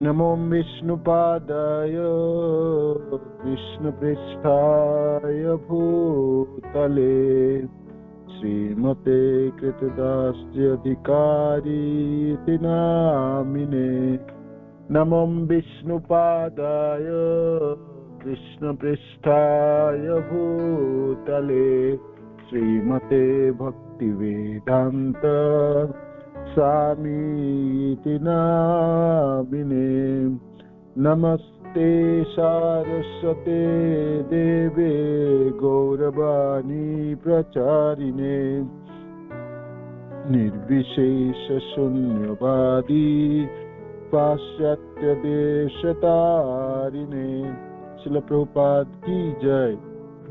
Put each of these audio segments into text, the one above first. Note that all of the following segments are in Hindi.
नमो विष्णुपादाय कृष्णपृष्ठाय भूतले श्रीमते कृतदास्यधिकारी नामिने। नमो विष्णुपादाय कृष्णपृष्ठाय भूतले श्रीमते भक्तिवेदांत स्वामीति नामिने। नमस्ते सारस्वते देवे गौरवाणी प्रचारिणे निर्विशेष शून्यवादी पाश्चात्य देशतारिणे। श्रील प्रभुपाद की जय,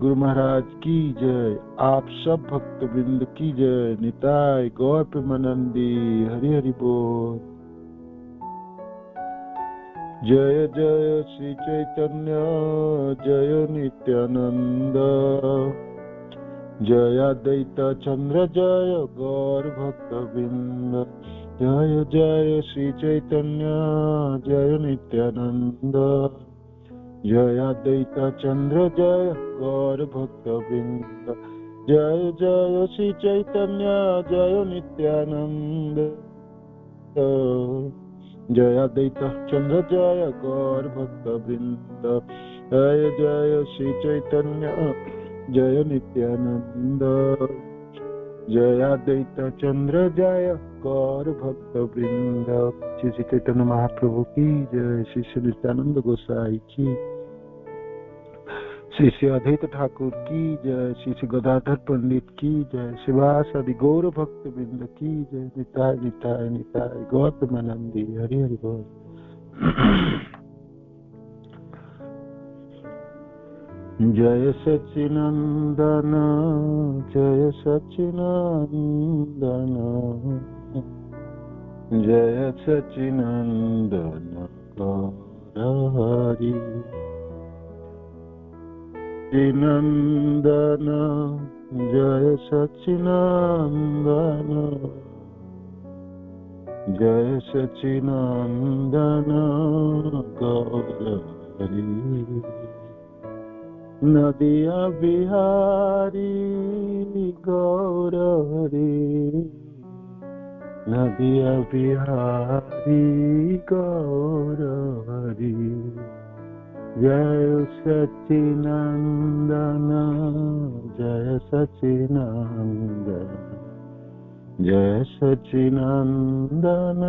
गुरु महाराज की जय, आप सब भक्त बिंद की जय। निताय गौर प्रेमानंदी, हरि हरि बोल। जय जय श्री चैतन्य जय नित्यानंद, जय अद्वैत चंद्र जय गौर भक्त बिंद। जय जय श्री चैतन्य जय नित्यानंद, जय अद्वैत चंद्र जय गौर भक्त बिंद। जय जय श्री चैतन्य जय नित्यानंद, जय अद्वैत चंद्र जय गौर भक्त बिंद। जय जय श्री चैतन्य जय नित्यानंद, जय अद्वैत चंद्र जय गौर भक्त वृंद। श्री चैतन्य महाप्रभु की जय, श्री श्री नित्यानंद गोसाई की, श्री श्री अद्वैत ठाकुर की जय, श्री श्री गदाधर पंडित की जय, शिवास आदि गौर भक्त वृंद की जय। निताय निताय निताय गौर प्रेमानंदी, हरि हरि बोल। जय सच्चिनंदन जय सच्चिनंदन, जय सच्चिनंदन गौर हरि। सच्चिनंदन जय सच्चिनंदन, जय सच्चिनंदन गौर हरि। नदिया बिहारी गौर हरि, नदिया बिहारी गौर हरि। जय सच्चिनंदन जय सच्चिनंदन, जय सच्चिनंदन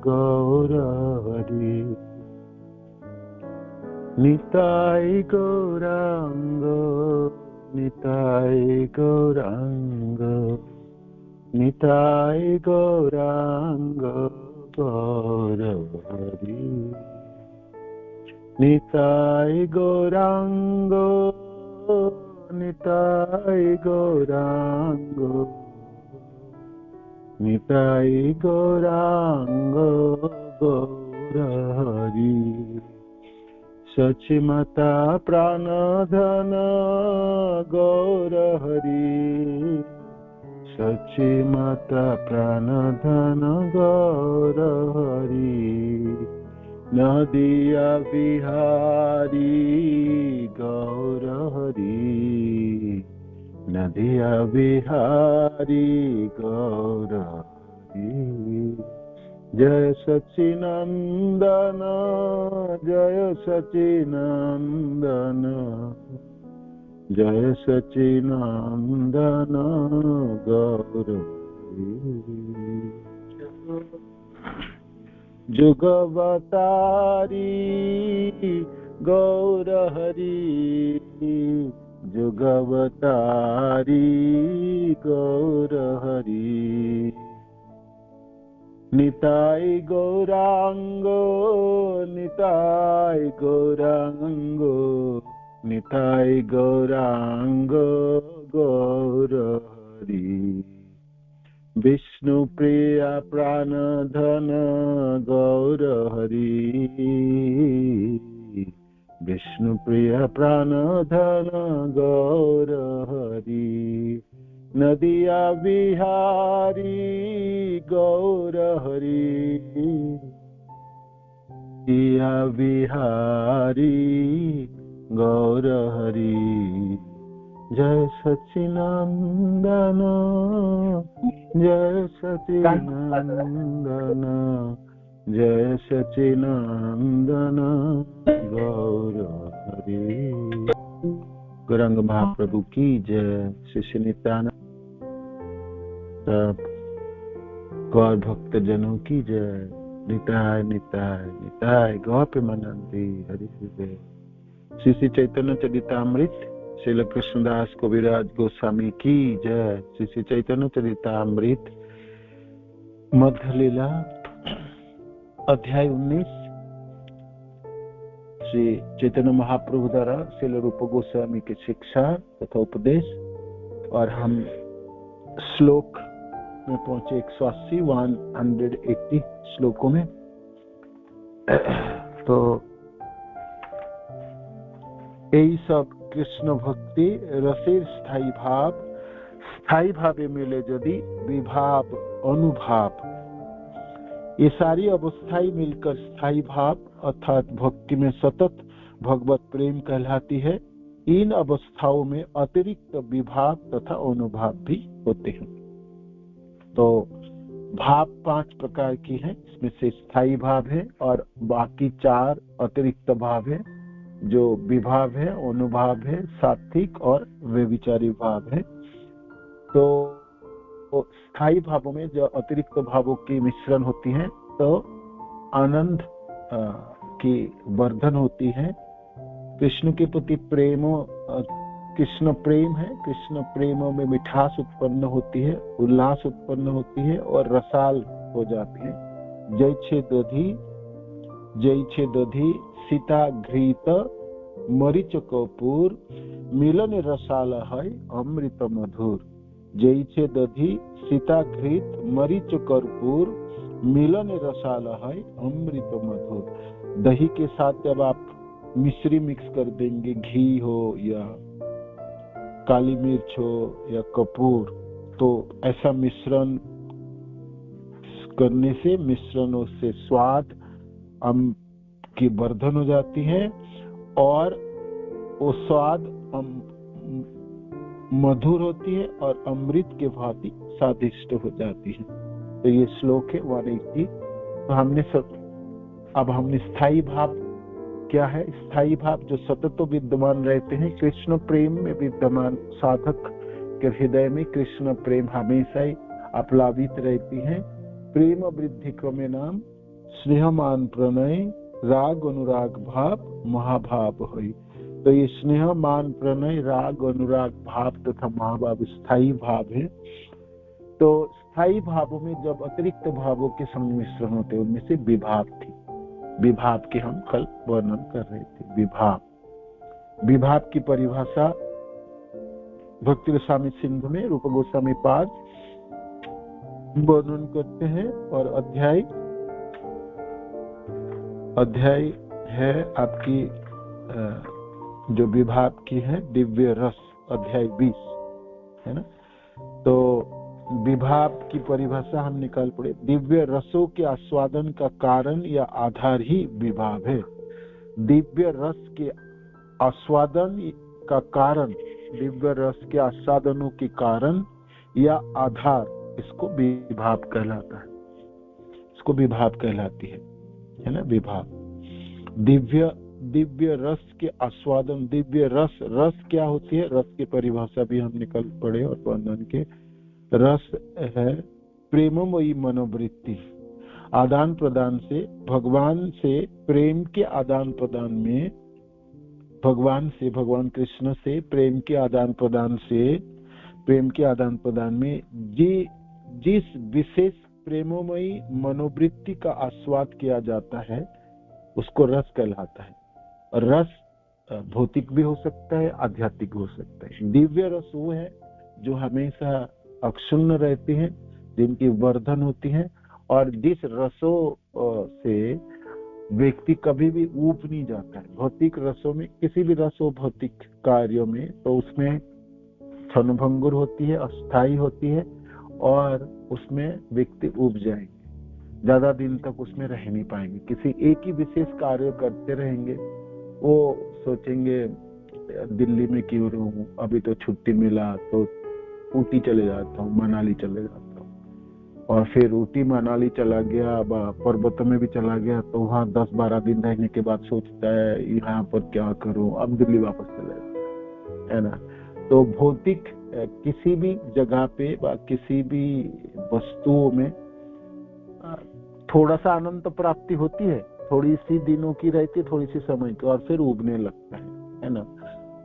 गौर हरि। निताय गौरांग निताय गौरांग, निताय गौरांग गौर हरि। निताय गौरांग निताय गौरांग, निताय गौरांग गौर हरि। सचिमाता प्राणधन गौर हरि, सचिमाता प्राणधन गौर हरि। नदिया बिहारी गौर हरि, नदिया बिहारी गौर हरि। जय सच्चिनंदन जय सच्चिनंदन, जय सच्चिनंदन गौर हरि। जुगवतारी गौर हरि, जुगवतारी गौर हरि। निताय गौरांगो निताय गौरांगो, निताय गौरांगो गौर हरि। विष्णु प्रिया प्राणधन गौर हरि, विष्णु प्रिया प्राणधन गौर हरि। नदिया बिहारी गौर हरि, प्रिया विहारी गौर हरि जय सच्चिदानंदन जय सच्चिदानंदन जय सच्चिदानंदन गौर हरि। गौरांग महाप्रभु की जय। शिष्य नित्यानंद गौर भक्त जनों की जय। निताय निताय निताय गौ प्रेमानंदी हरि जय। श्री श्री चैतन्य चरितामृत श्रील कृष्णदास कविराज गोस्वामी की जय। श्री श्री चैतन्य चरितामृत मध्य लीला अध्याय 19 श्री चैतन्य महाप्रभु द्वारा श्रील रूप गोस्वामी की शिक्षा तथा उपदेश। और हम श्लोक में पहुंचे 180 श्लोकों में। तो यही सब कृष्ण भक्ति रसेर स्थायी भावे मिले यदि विभाव अनुभाव, ये सारी अवस्थाएं मिलकर स्थायी भाव अर्थात भक्ति में सतत भगवत प्रेम कहलाती है। इन अवस्थाओं में अतिरिक्त विभाव तथा अनुभाव भी होते हैं। तो भाव 5 प्रकार की हैं, इसमें से स्थायी भाव है और बाकी 4 अतिरिक्त भाव है, जो विभाव है, अनुभाव है, सात्विक और व्यभिचारी भाव है। तो स्थायी भावों में जो अतिरिक्त भावों की मिश्रण होती है तो आनंद की वर्धन होती है। कृष्ण के प्रति कृष्ण प्रेम है, कृष्ण प्रेम में मिठास उत्पन्न होती है, उल्लास उत्पन्न होती है और रसाल हो जाती है। जय छे दधी सीता घृत मरीच कपूर मिलन रसाल है अमृत मधुर। जय छे दधी सीता घृत मरीच कर्पूर मिलन रसाल है अमृत मधुर। दही के साथ जब आप मिश्री मिक्स कर देंगे, घी हो या काली मिर्च हो या कपूर, तो ऐसा मिश्रण करने से मिश्रणों से स्वाद की वर्धन हो जाती है और वो स्वाद मधुर होती है और अमृत के भांति स्वादिष्ट हो जाती है। तो ये श्लोक है 180। तो अब हमने स्थायी भाव क्या है? स्थायी भाव जो सतत विद्यमान रहते हैं, कृष्ण प्रेम में विद्यमान साधक के हृदय में कृष्ण प्रेम हमेशा ही आप्लावित रहती है। प्रेम वृद्धि क्रमे नाम स्नेहमान प्रणय राग अनुराग भाव महाभाव हुई। तो ये स्नेह मान प्रणय राग अनुराग भाव तथा महाभाव स्थायी भाव है। तो स्थायी भावों में जब अतिरिक्त भावों के सम्मिश्रण होते उनमें से विभाव थी। विभाव के हम कल वर्णन कर रहे थे। विभाव की परिभाषा भक्ति रसामृत सिंधु में रूप गोस्वामी पाद वर्णन करते हैं। और अध्याय है आपकी जो विभाव की है दिव्य रस, अध्याय 20 है ना। तो विभाव की परिभाषा हम निकाल पड़े। दिव्य रसों के आस्वादन का कारण या आधार ही विभाव है। दिव्य रस के आस्वादन का कारण, दिव्य रस के आस्वादनों के कारण या आधार, इसको विभाव कहलाता है, इसको विभाव कहलाती है ना। विभाव दिव्य रस के आस्वादन, दिव्य रस क्या होती है? रस की परिभाषा भी हम निकल पड़े और वर्णन के। रस है प्रेममयी मनोवृत्ति, आदान प्रदान से, भगवान से प्रेम के आदान प्रदान में, भगवान कृष्ण से प्रेम के आदान प्रदान में जिस विशेष प्रेममयी मनोवृत्ति का आस्वाद किया जाता है उसको रस कहलाता है। और रस भौतिक भी हो सकता है, आध्यात्मिक हो सकता है। दिव्य रस वो है जो हमेशा अक्षुण्ण रहती हैं, जिनकी वर्धन होती है और जिस रसों से व्यक्ति कभी भी ऊब नहीं जाता है। भौतिक रसों में, किसी भी रसों भौतिक कार्यों में, तो उसमें क्षणभंगुर होती है, अस्थायी होती है और उसमें व्यक्ति ऊब जाएंगे। ज्यादा दिन तक उसमें रह नहीं पाएंगे। किसी एक ही विशेष कार्य करते रहेंगे, वो सोचेंगे दिल्ली में क्यों रहूं, अभी तो छुट्टी मिला तो ऊटी चले जाता हूँ, मनाली चले जाता हूँ। और फिर ऊटी मनाली चला गया, पर्वतों में भी चला गया, तो वहाँ 10-12 दिन रहने के बाद सोचता है यहाँ पर क्या करूं, अब दिल्ली वापस चले जाता है ना। तो भौतिक किसी भी जगह पे किसी भी वस्तुओं में थोड़ा सा आनंद प्राप्ति होती है, थोड़ी सी दिनों की रहती है, थोड़ी सी समय की, और फिर उबने लगता है ना।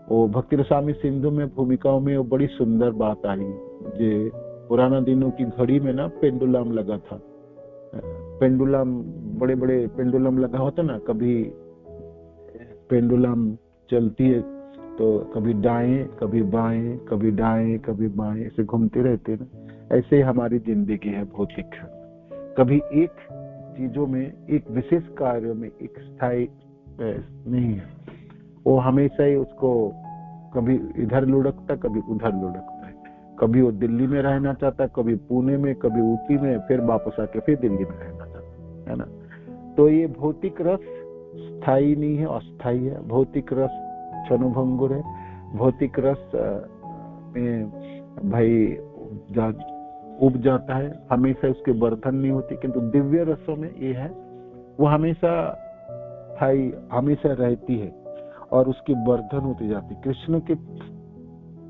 वो भक्ति रसामी सिंधु में भूमिकाओं में वो बड़ी सुंदर बात आई, जो पुराना दिनों की घड़ी में ना पेंडुलम लगा था। पेंडुलम, बड़े बड़े पेंडुलम लगा होता ना, कभी पेंडुलम चलती है तो कभी दाएं कभी बाएं, कभी दाएं कभी बाएं, ऐसे घूमते रहते ना। ऐसे ही हमारी जिंदगी है भौतिक, कभी एक चीजों में, एक विशेष कार्य में एक स्थायी नहीं है। वो हमेशा ही उसको कभी इधर लुढ़कता, कभी उधर लुढ़कता है। कभी वो दिल्ली में रहना चाहता है, कभी पुणे में, कभी ऊटी में, फिर वापस आके फिर दिल्ली में रहना चाहता है ना। तो ये भौतिक रस स्थायी नहीं है, अस्थायी है। भौतिक रस क्षणभंगुर है। भौतिक रस में भाई उब जाता है, हमेशा उसके वर्धन नहीं होती। किंतु दिव्य रसों में ये है, वो हमेशा स्थायी, हमेशा रहती है और उसकी वर्धन होती जाती। कृष्ण के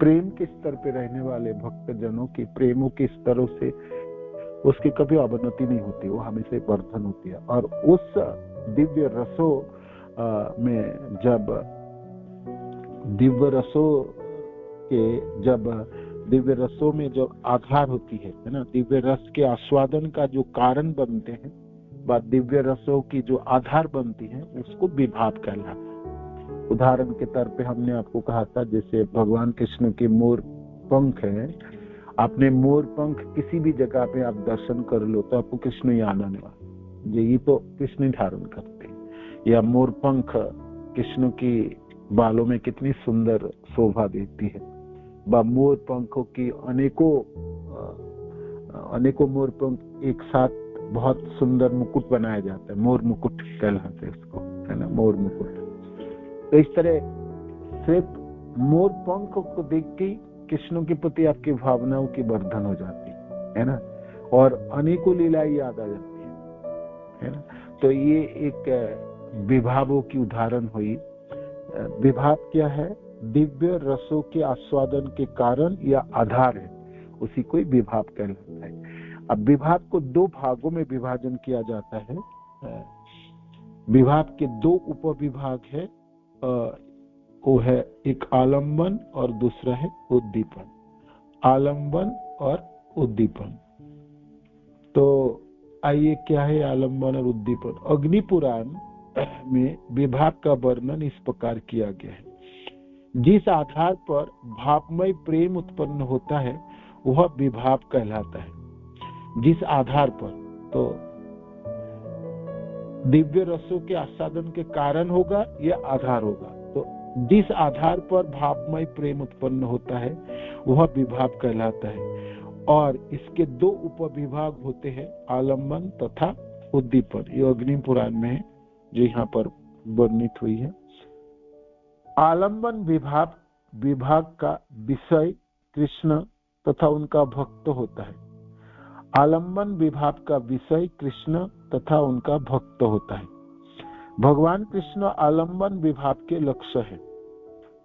प्रेम के स्तर पे रहने वाले भक्त जनों की प्रेमों के स्तरों से उसकी कभी अवनति नहीं होती, वो हमेशा वर्धन होती है। और उस दिव्य रसों में जब दिव्य रसों में जो आधार होती है ना, दिव्य रस के आस्वादन का जो कारण बनते हैं, दिव्य रसों की जो आधार बनती है, उसको विभाव कहलाता है। उदाहरण के तौर पे हमने आपको कहा था, जैसे भगवान कृष्ण के मोर पंख है, आपने मोर पंख किसी भी जगह पे आप दर्शन कर लो तो आपको कृष्ण ही आने वाला, ये तो कृष्ण धारण करते हैं। या मोर पंख कृष्ण की बालों में कितनी सुंदर शोभा देती है। मोर पंखों की अनेकों मोर पंख एक साथ बहुत सुंदर मुकुट बनाया जाता है, मोर मुकुट कहलाते हैं उसको, है ना, मोर मुकुट। तो इस तरह सिर्फ मोर पंख को देख के कृष्ण के प्रति आपकी भावनाओं की वर्धन हो जाती है ना, और अनेकों लीलाएं याद आ जाती है ना। तो ये एक विभावों की उदाहरण हुई। विभाव क्या है? दिव्य रसों के आस्वादन के कारण या आधार है, उसी को विभाव कहलाता है। अब विभाव को दो भागों में विभाजन किया जाता है। विभाव के दो उपविभाग है, वो है एक आलंबन और दूसरा है उद्दीपन। आलंबन और उद्दीपन। तो आइए, क्या है आलंबन और उद्दीपन? अग्नि पुराण में विभाव का वर्णन इस प्रकार किया गया है। जिस आधार पर भावमय प्रेम उत्पन्न होता है वह विभाव कहलाता है। जिस आधार पर, तो दिव्य रसों के आस्वादन के कारण होगा या आधार होगा। तो जिस आधार पर भावमय प्रेम उत्पन्न होता है वह विभाव कहलाता है। और इसके दो उपविभाग होते हैं, आलंबन तथा उद्दीपन। ये अग्नि पुराण में है जो यहाँ पर वर्णित हुई है। आलंबन विभाग का विषय कृष्ण तथा उनका भक्त होता है। आलंबन विभाग का विषय कृष्ण तथा उनका भक्त होता है। भगवान कृष्ण आलंबन विभाग के लक्ष्य है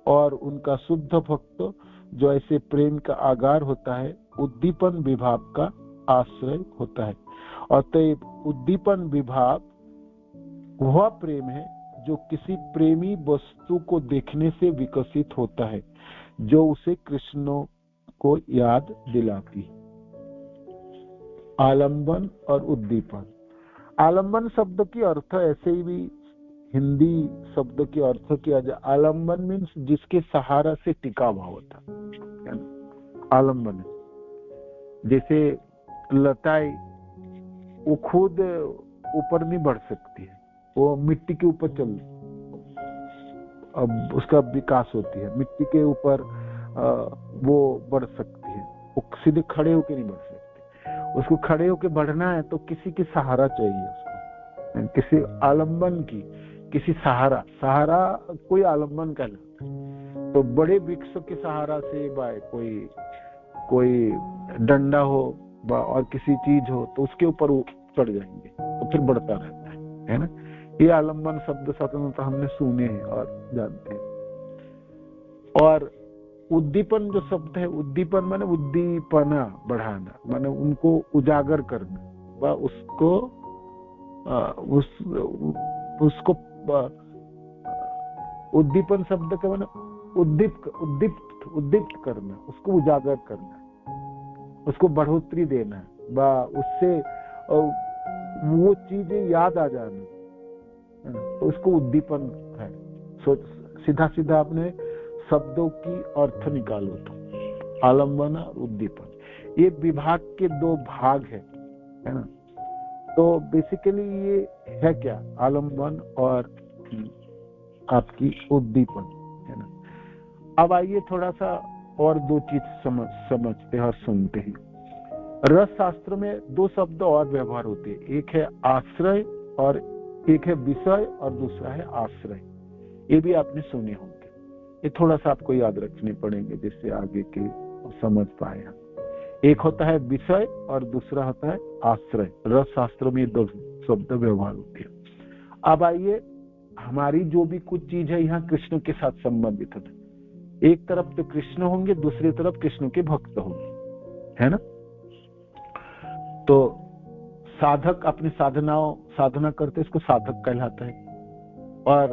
और उनका शुद्ध भक्त जो ऐसे प्रेम का आगार होता है उद्दीपन विभाग का आश्रय होता है। अतएव उद्दीपन विभाग वह प्रेम है जो किसी प्रेमी वस्तु को देखने से विकसित होता है, जो उसे कृष्ण को याद दिलाती है। आलंबन और उद्दीपन। आलंबन शब्द की अर्थ ऐसे ही भी हिंदी शब्द की अर्थ किया जाए। आलंबन मीन्स जिसके सहारा से टिका हुआ होता है। आलंबन जैसे लताएं, वो खुद ऊपर नहीं बढ़ सकती है, वो मिट्टी के ऊपर अब उसका विकास होती है, मिट्टी के ऊपर वो बढ़ सकती है, वो सीधे खड़े होकर नहीं बढ़ सकते। उसको खड़े होके बढ़ना है तो किसी की सहारा चाहिए उसको, किसी आलम्बन की, किसी सहारा कोई आलम्बन कहलाता है। तो बड़े वृक्षों के सहारा से कोई डंडा हो और किसी चीज हो तो उसके ऊपर वो चढ़ जाएंगे तो फिर बढ़ता रहता है ना। ये आलम्बन शब्द साधारणतः हमने सुने हैं और जानते हैं। और उद्दीपन जो शब्द है, उद्दीपन माने उद्दीपना, बढ़ाना, माने उनको उजागर करना, व उसको उद्दीपन शब्द का माने उद्दीप्त करना, उसको उजागर करना, उसको बढ़ोतरी देना, व उससे वो चीजें याद आ जाना, तो उसको उद्दीपन है। सीधा सीधा आपने शब्दों की अर्थ निकालो तो आलम्बन और उद्दीपन, ये विभाग के दो भाग है ना। तो बेसिकली ये है क्या, आलम्बन और आपकी उद्दीपन, है ना। अब आइए थोड़ा सा और दो चीज समझते हैं और सुनते हैं। रस शास्त्र में दो शब्द और व्यवहार होते हैं, एक है आश्रय और एक है विषय और दूसरा है आश्रय। ये भी आपने सुने होंगे, ये थोड़ा सा आपको याद रखने पड़ेंगे जिससे आगे के समझ पाए। एक होता है विषय और दूसरा होता है आश्रय। रस शास्त्र में दो शब्द व्यवहार होते हैं। अब आइए, हमारी जो भी कुछ चीज है यहाँ कृष्ण के साथ संबंधित है। एक तरफ तो कृष्ण होंगे, दूसरी तरफ कृष्ण के भक्त होंगे, है ना। तो साधक अपनी साधना करते, इसको साधक कहलाता है। और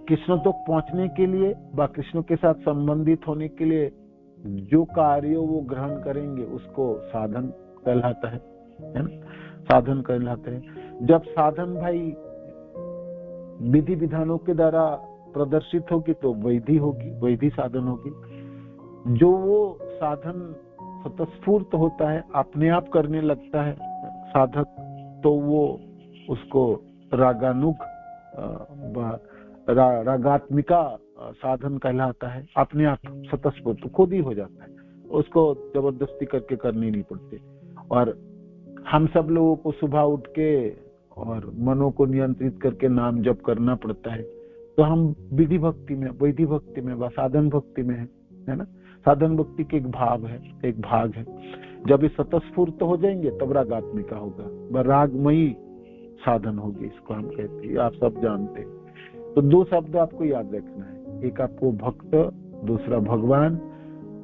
कृष्ण तक पहुंचने के लिए व कृष्ण के साथ संबंधित होने के लिए जो कार्य वो ग्रहण करेंगे उसको साधन कहलाता है ना, साधन कहलाते हैं। जब साधन भाई विधि विधानों के द्वारा प्रदर्शित होगी तो वैधि होगी, वैधि साधन होगी। जो वो साधन स्वतःस्फूर्त होता है, अपने आप करने लगता है साधक, तो वो उसको रागात्मिका साधन कहलाता है। अपने आप स्वतःस्फूर्त खुद ही हो जाता है, उसको जबरदस्ती करके करनी नहीं पड़ती। और हम सब लोगों को सुबह उठ के और मनो को नियंत्रित करके नाम जप करना पड़ता है, तो हम विधि भक्ति में, वैधि भक्ति में व साधन भक्ति में है ना। साधन भक्ति के एक भाग है। जब ये स्वतःस्फूर्त हो जाएंगे तब रागात्मिका होगा, वह रागमयी साधन होगी, इसको हम कहते हैं, आप सब जानते हैं। तो दो शब्द आपको याद रखना है, एक आपको भक्त, दूसरा भगवान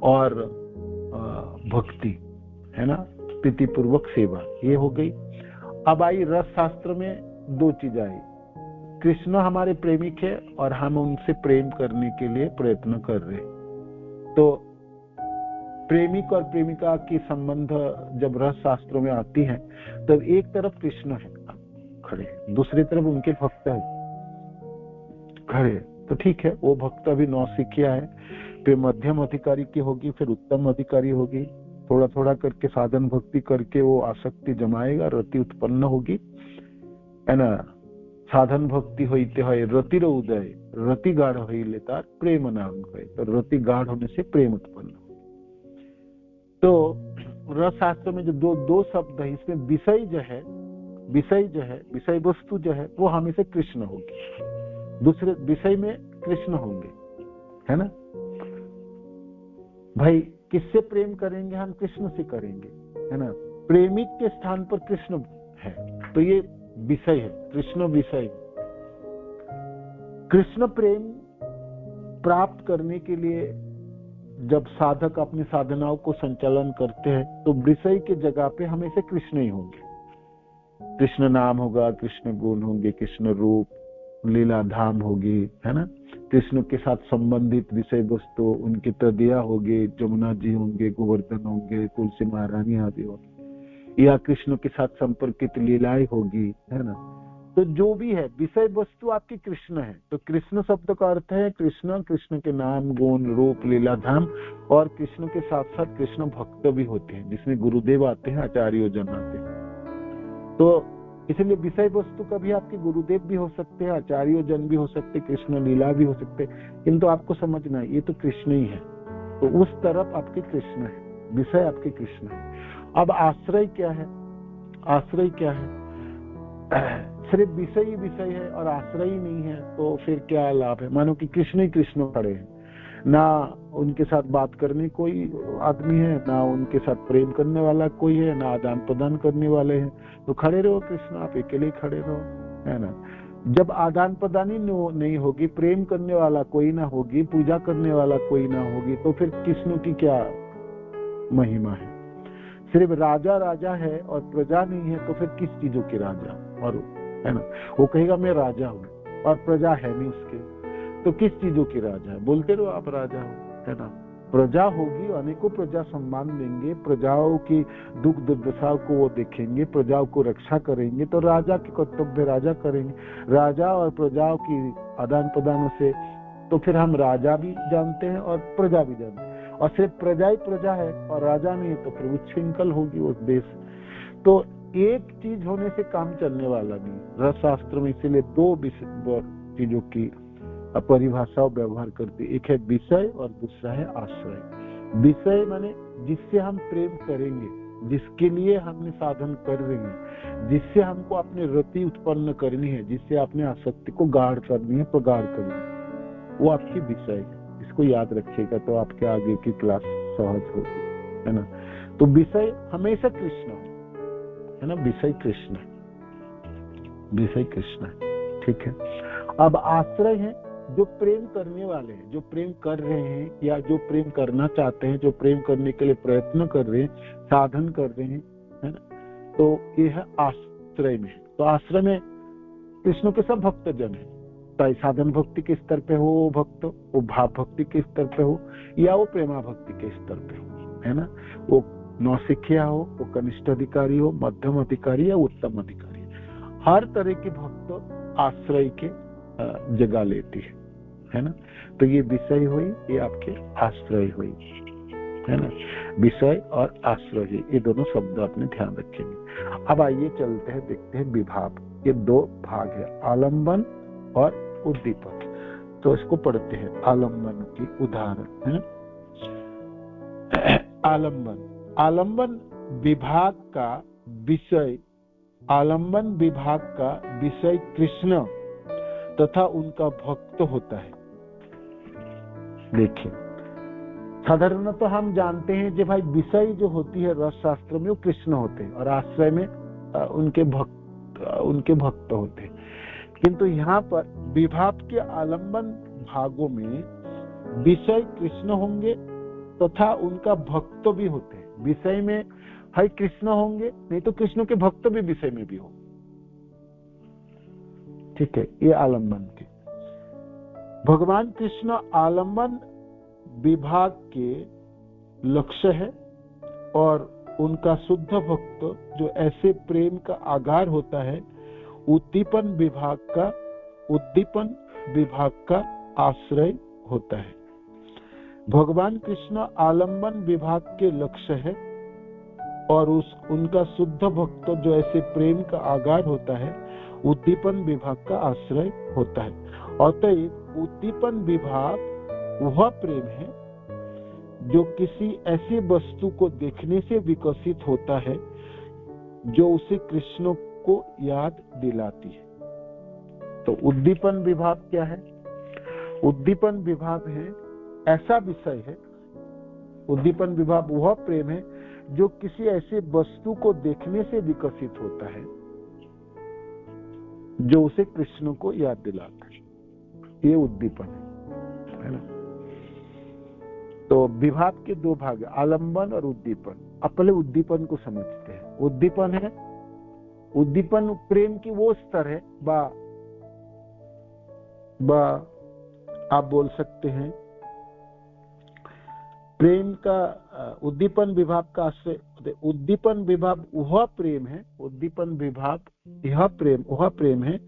और भक्ति, है ना, प्रीति पूर्वक सेवा, ये हो गई। अब आई रस शास्त्र में दो चीज आई, कृष्ण हमारे प्रेमिक है और हम उनसे प्रेम करने के लिए प्रयत्न कर रहे हैं। तो प्रेमिक और प्रेमिका की संबंध जब रस शास्त्रों में आती है तब एक तरफ कृष्ण है खड़े, दूसरी तरफ उनके भक्त है खड़े। तो ठीक है, वो भक्त अभी नौसिखिया है, फिर मध्यम अधिकारी की होगी, फिर उत्तम अधिकारी होगी। थोड़ा थोड़ा करके साधन भक्ति करके वो आसक्ति जमाएगा, रति उत्पन्न होगी, है ना। साधन भक्ति होते हुए रतिर उदय, रति गाढ़ हो लेता प्रेम नाम है, तो रति गाढ़ होने से प्रेम उत्पन्न हो। तो रस शास्त्र में जो दो शब्द है, इसमें विषय जो है, विषय वस्तु जो है वो हमेशा कृष्ण होगी, दूसरे विषय में कृष्ण होंगे, है ना। भाई किससे प्रेम करेंगे, हम कृष्ण से करेंगे, है ना। प्रेमिक के स्थान पर कृष्ण है, तो ये विषय है, कृष्ण विषय। कृष्ण प्रेम प्राप्त करने के लिए जब साधक अपनी साधनाओं को संचालन करते हैं तो विषय के जगह पे हमेशा कृष्ण ही होंगे। कृष्ण नाम होगा, कृष्ण गुण होंगे, कृष्ण रूप, लीला धाम होगी, है ना। कृष्ण के साथ संबंधित विषय वस्तु, उनकी तदिया होगी, जमुना जी होंगे, गोवर्धन होंगे, तुलसी महारानी आदि होंगे, या कृष्ण के साथ संपर्कित लीलाएं होगी, है ना। तो जो भी है विषय वस्तु आपकी कृष्ण है। तो कृष्ण शब्द का अर्थ है कृष्ण, कृष्ण के नाम, गुण, रूप, लीला धाम, और कृष्ण के साथ साथ कृष्ण भक्त भी होते हैं, जिसमें गुरुदेव आते हैं, आचार्य जन आते हैं। तो इसलिए विषय वस्तु कभी आपके गुरुदेव भी हो सकते हैं, आचार्य जन भी हो सकते, कृष्ण लीला भी हो सकते, किंतु आपको समझना है ये तो कृष्ण ही है। तो उस तरफ आपके कृष्ण है, विषय आपके कृष्ण है। अब आश्रय क्या है? आश्रय क्या है? सिर्फ विषय ही विषय है और आश्रय ही नहीं है, तो फिर क्या लाभ है? मानो कि कृष्ण ही कृष्ण खड़े हैं, ना उनके साथ बात करने कोई आदमी है, ना उनके साथ प्रेम करने वाला कोई है, ना आदान प्रदान करने वाले हैं, तो खड़े रहो कृष्ण, आप अकेले खड़े रहो, है ना। जब आदान प्रदान ही नहीं होगी, प्रेम करने वाला कोई ना होगी, पूजा करने वाला कोई ना होगी, तो फिर कृष्ण की क्या महिमा है? सिर्फ राजा राजा है और प्रजा नहीं है, तो फिर किस चीजों के राजा? और है ना, वो कहेगा मैं राजा हूँ और प्रजा है नहीं उसके, तो किस चीजों की राजा है? बोलते रहो आप राजा हो, है ना। प्रजा होगी, अनेकों प्रजा सम्मान देंगे, प्रजाओं की दुख दुर्दशा को वो देखेंगे, प्रजाओं को रक्षा करेंगे, तो राजा के कर्तव्य राजा करेंगे। राजा और प्रजाओं की आदान प्रदान से तो फिर हम राजा भी जानते हैं और प्रजा भी जानते हैं, और सिर्फ प्रजा ही प्रजा है और राजा नहीं है, तो फिर उच्छृंखल होगी उस देश। तो एक चीज होने से काम चलने वाला नहीं। रसशास्त्र में इसीलिए दो चीजों की परिभाषा व्यवहार करती, एक है विषय और दूसरा है आश्रय। विषय माने जिससे हम प्रेम करेंगे, जिसके लिए हमने साधन कर रहे हैं, जिससे हमको अपनी रति उत्पन्न करनी है, जिससे अपने आसक्ति को गाढ़ करनी है, प्रगाढ़ करनी है, वो आपकी विषय है। इसको याद रखिएगा तो आपके आगे की क्लास सहज होगी, है ना। तो विषय हमेशा कृष्ण है ना, विषय कृष्ण है, विषय कृष्ण है, ठीक है। अब आश्रय है जो प्रेम करने वाले हैं, जो प्रेम कर रहे हैं या जो प्रेम करना चाहते हैं, जो प्रेम करने के लिए प्रयत्न कर रहे हैं, साधन कर रहे हैं, है ना। तो ये है आश्रय में। तो आश्रय में कृष्ण के सब भक्त जन है, चाहे साधन भक्ति के स्तर पे हो भक्त, वो भाव भक्ति के स्तर पे हो या वो प्रेमा भक्ति के स्तर पे हो, है ना। वो नौसिखिया हो, वो कनिष्ठ अधिकारी हो, मध्यम अधिकारी या उत्तम अधिकारी, हर तरह के भक्त आश्रय के जगह लेती है ना। तो ये विषय हुई, ये आपके आश्रय हुई, है ना। विषय और आश्रय, ये दोनों शब्द अपने ध्यान रखेंगे। अब आइए चलते हैं, देखते हैं विभाव। ये दो भाग है, आलम्बन और उद्दीपक। तो इसको पढ़ते हैं, आलम्बन की उदाहरण है। आलम्बन, आलम्बन विभाग का विषय, आलम्बन विभाग का विषय कृष्ण तथा उनका भक्त होता है। देखिए, साधारणतः तो हम जानते हैं कि भाई विषय जो होती है रस शास्त्र में वो कृष्ण होते हैं और आश्रय में उनके भक्त होते हैं। किंतु यहाँ पर विभाव के आलम्बन भागों में विषय कृष्ण होंगे तथा उनका भक्त भी होते हैं। विषय में है कृष्ण होंगे, नहीं तो कृष्ण के भक्त भी विषय में भी हो, ठीक है। ये आलम्बन के भगवान कृष्ण आलम्बन विभाग के लक्ष्य है और उनका शुद्ध भक्त जो ऐसे प्रेम का आगार होता है, उद्दीपन विभाग का आश्रय होता है। भगवान कृष्ण आलम्बन विभाग के लक्ष्य है और उनका शुद्ध भक्त जो ऐसे प्रेम का आगार होता है, उद्दीपन विभाग का आश्रय होता है। अतएव उद्दीपन विभाग वह प्रेम है जो किसी ऐसी वस्तु को देखने से विकसित होता है जो उसे कृष्ण को याद दिलाती है। तो उद्दीपन विभाग क्या है? उद्दीपन विभाग है ऐसा विषय है, उद्दीपन विभाग वह प्रेम है जो किसी ऐसे वस्तु को देखने से विकसित होता है जो उसे कृष्ण को याद दिलाता है। ये उद्दीपन है ना। तो विभाग के दो भाग, आलम्बन और उद्दीपन। अब पहले उद्दीपन को समझते हैं। उद्दीपन है, उद्दीपन प्रेम की वो स्तर है, आप बोल सकते हैं प्रेम का उद्दीपन विभाग का आश्रय। उद्दीपन विभाग वह प्रेम है, उद्दीपन विभाग यह प्रेम वह प्रेम है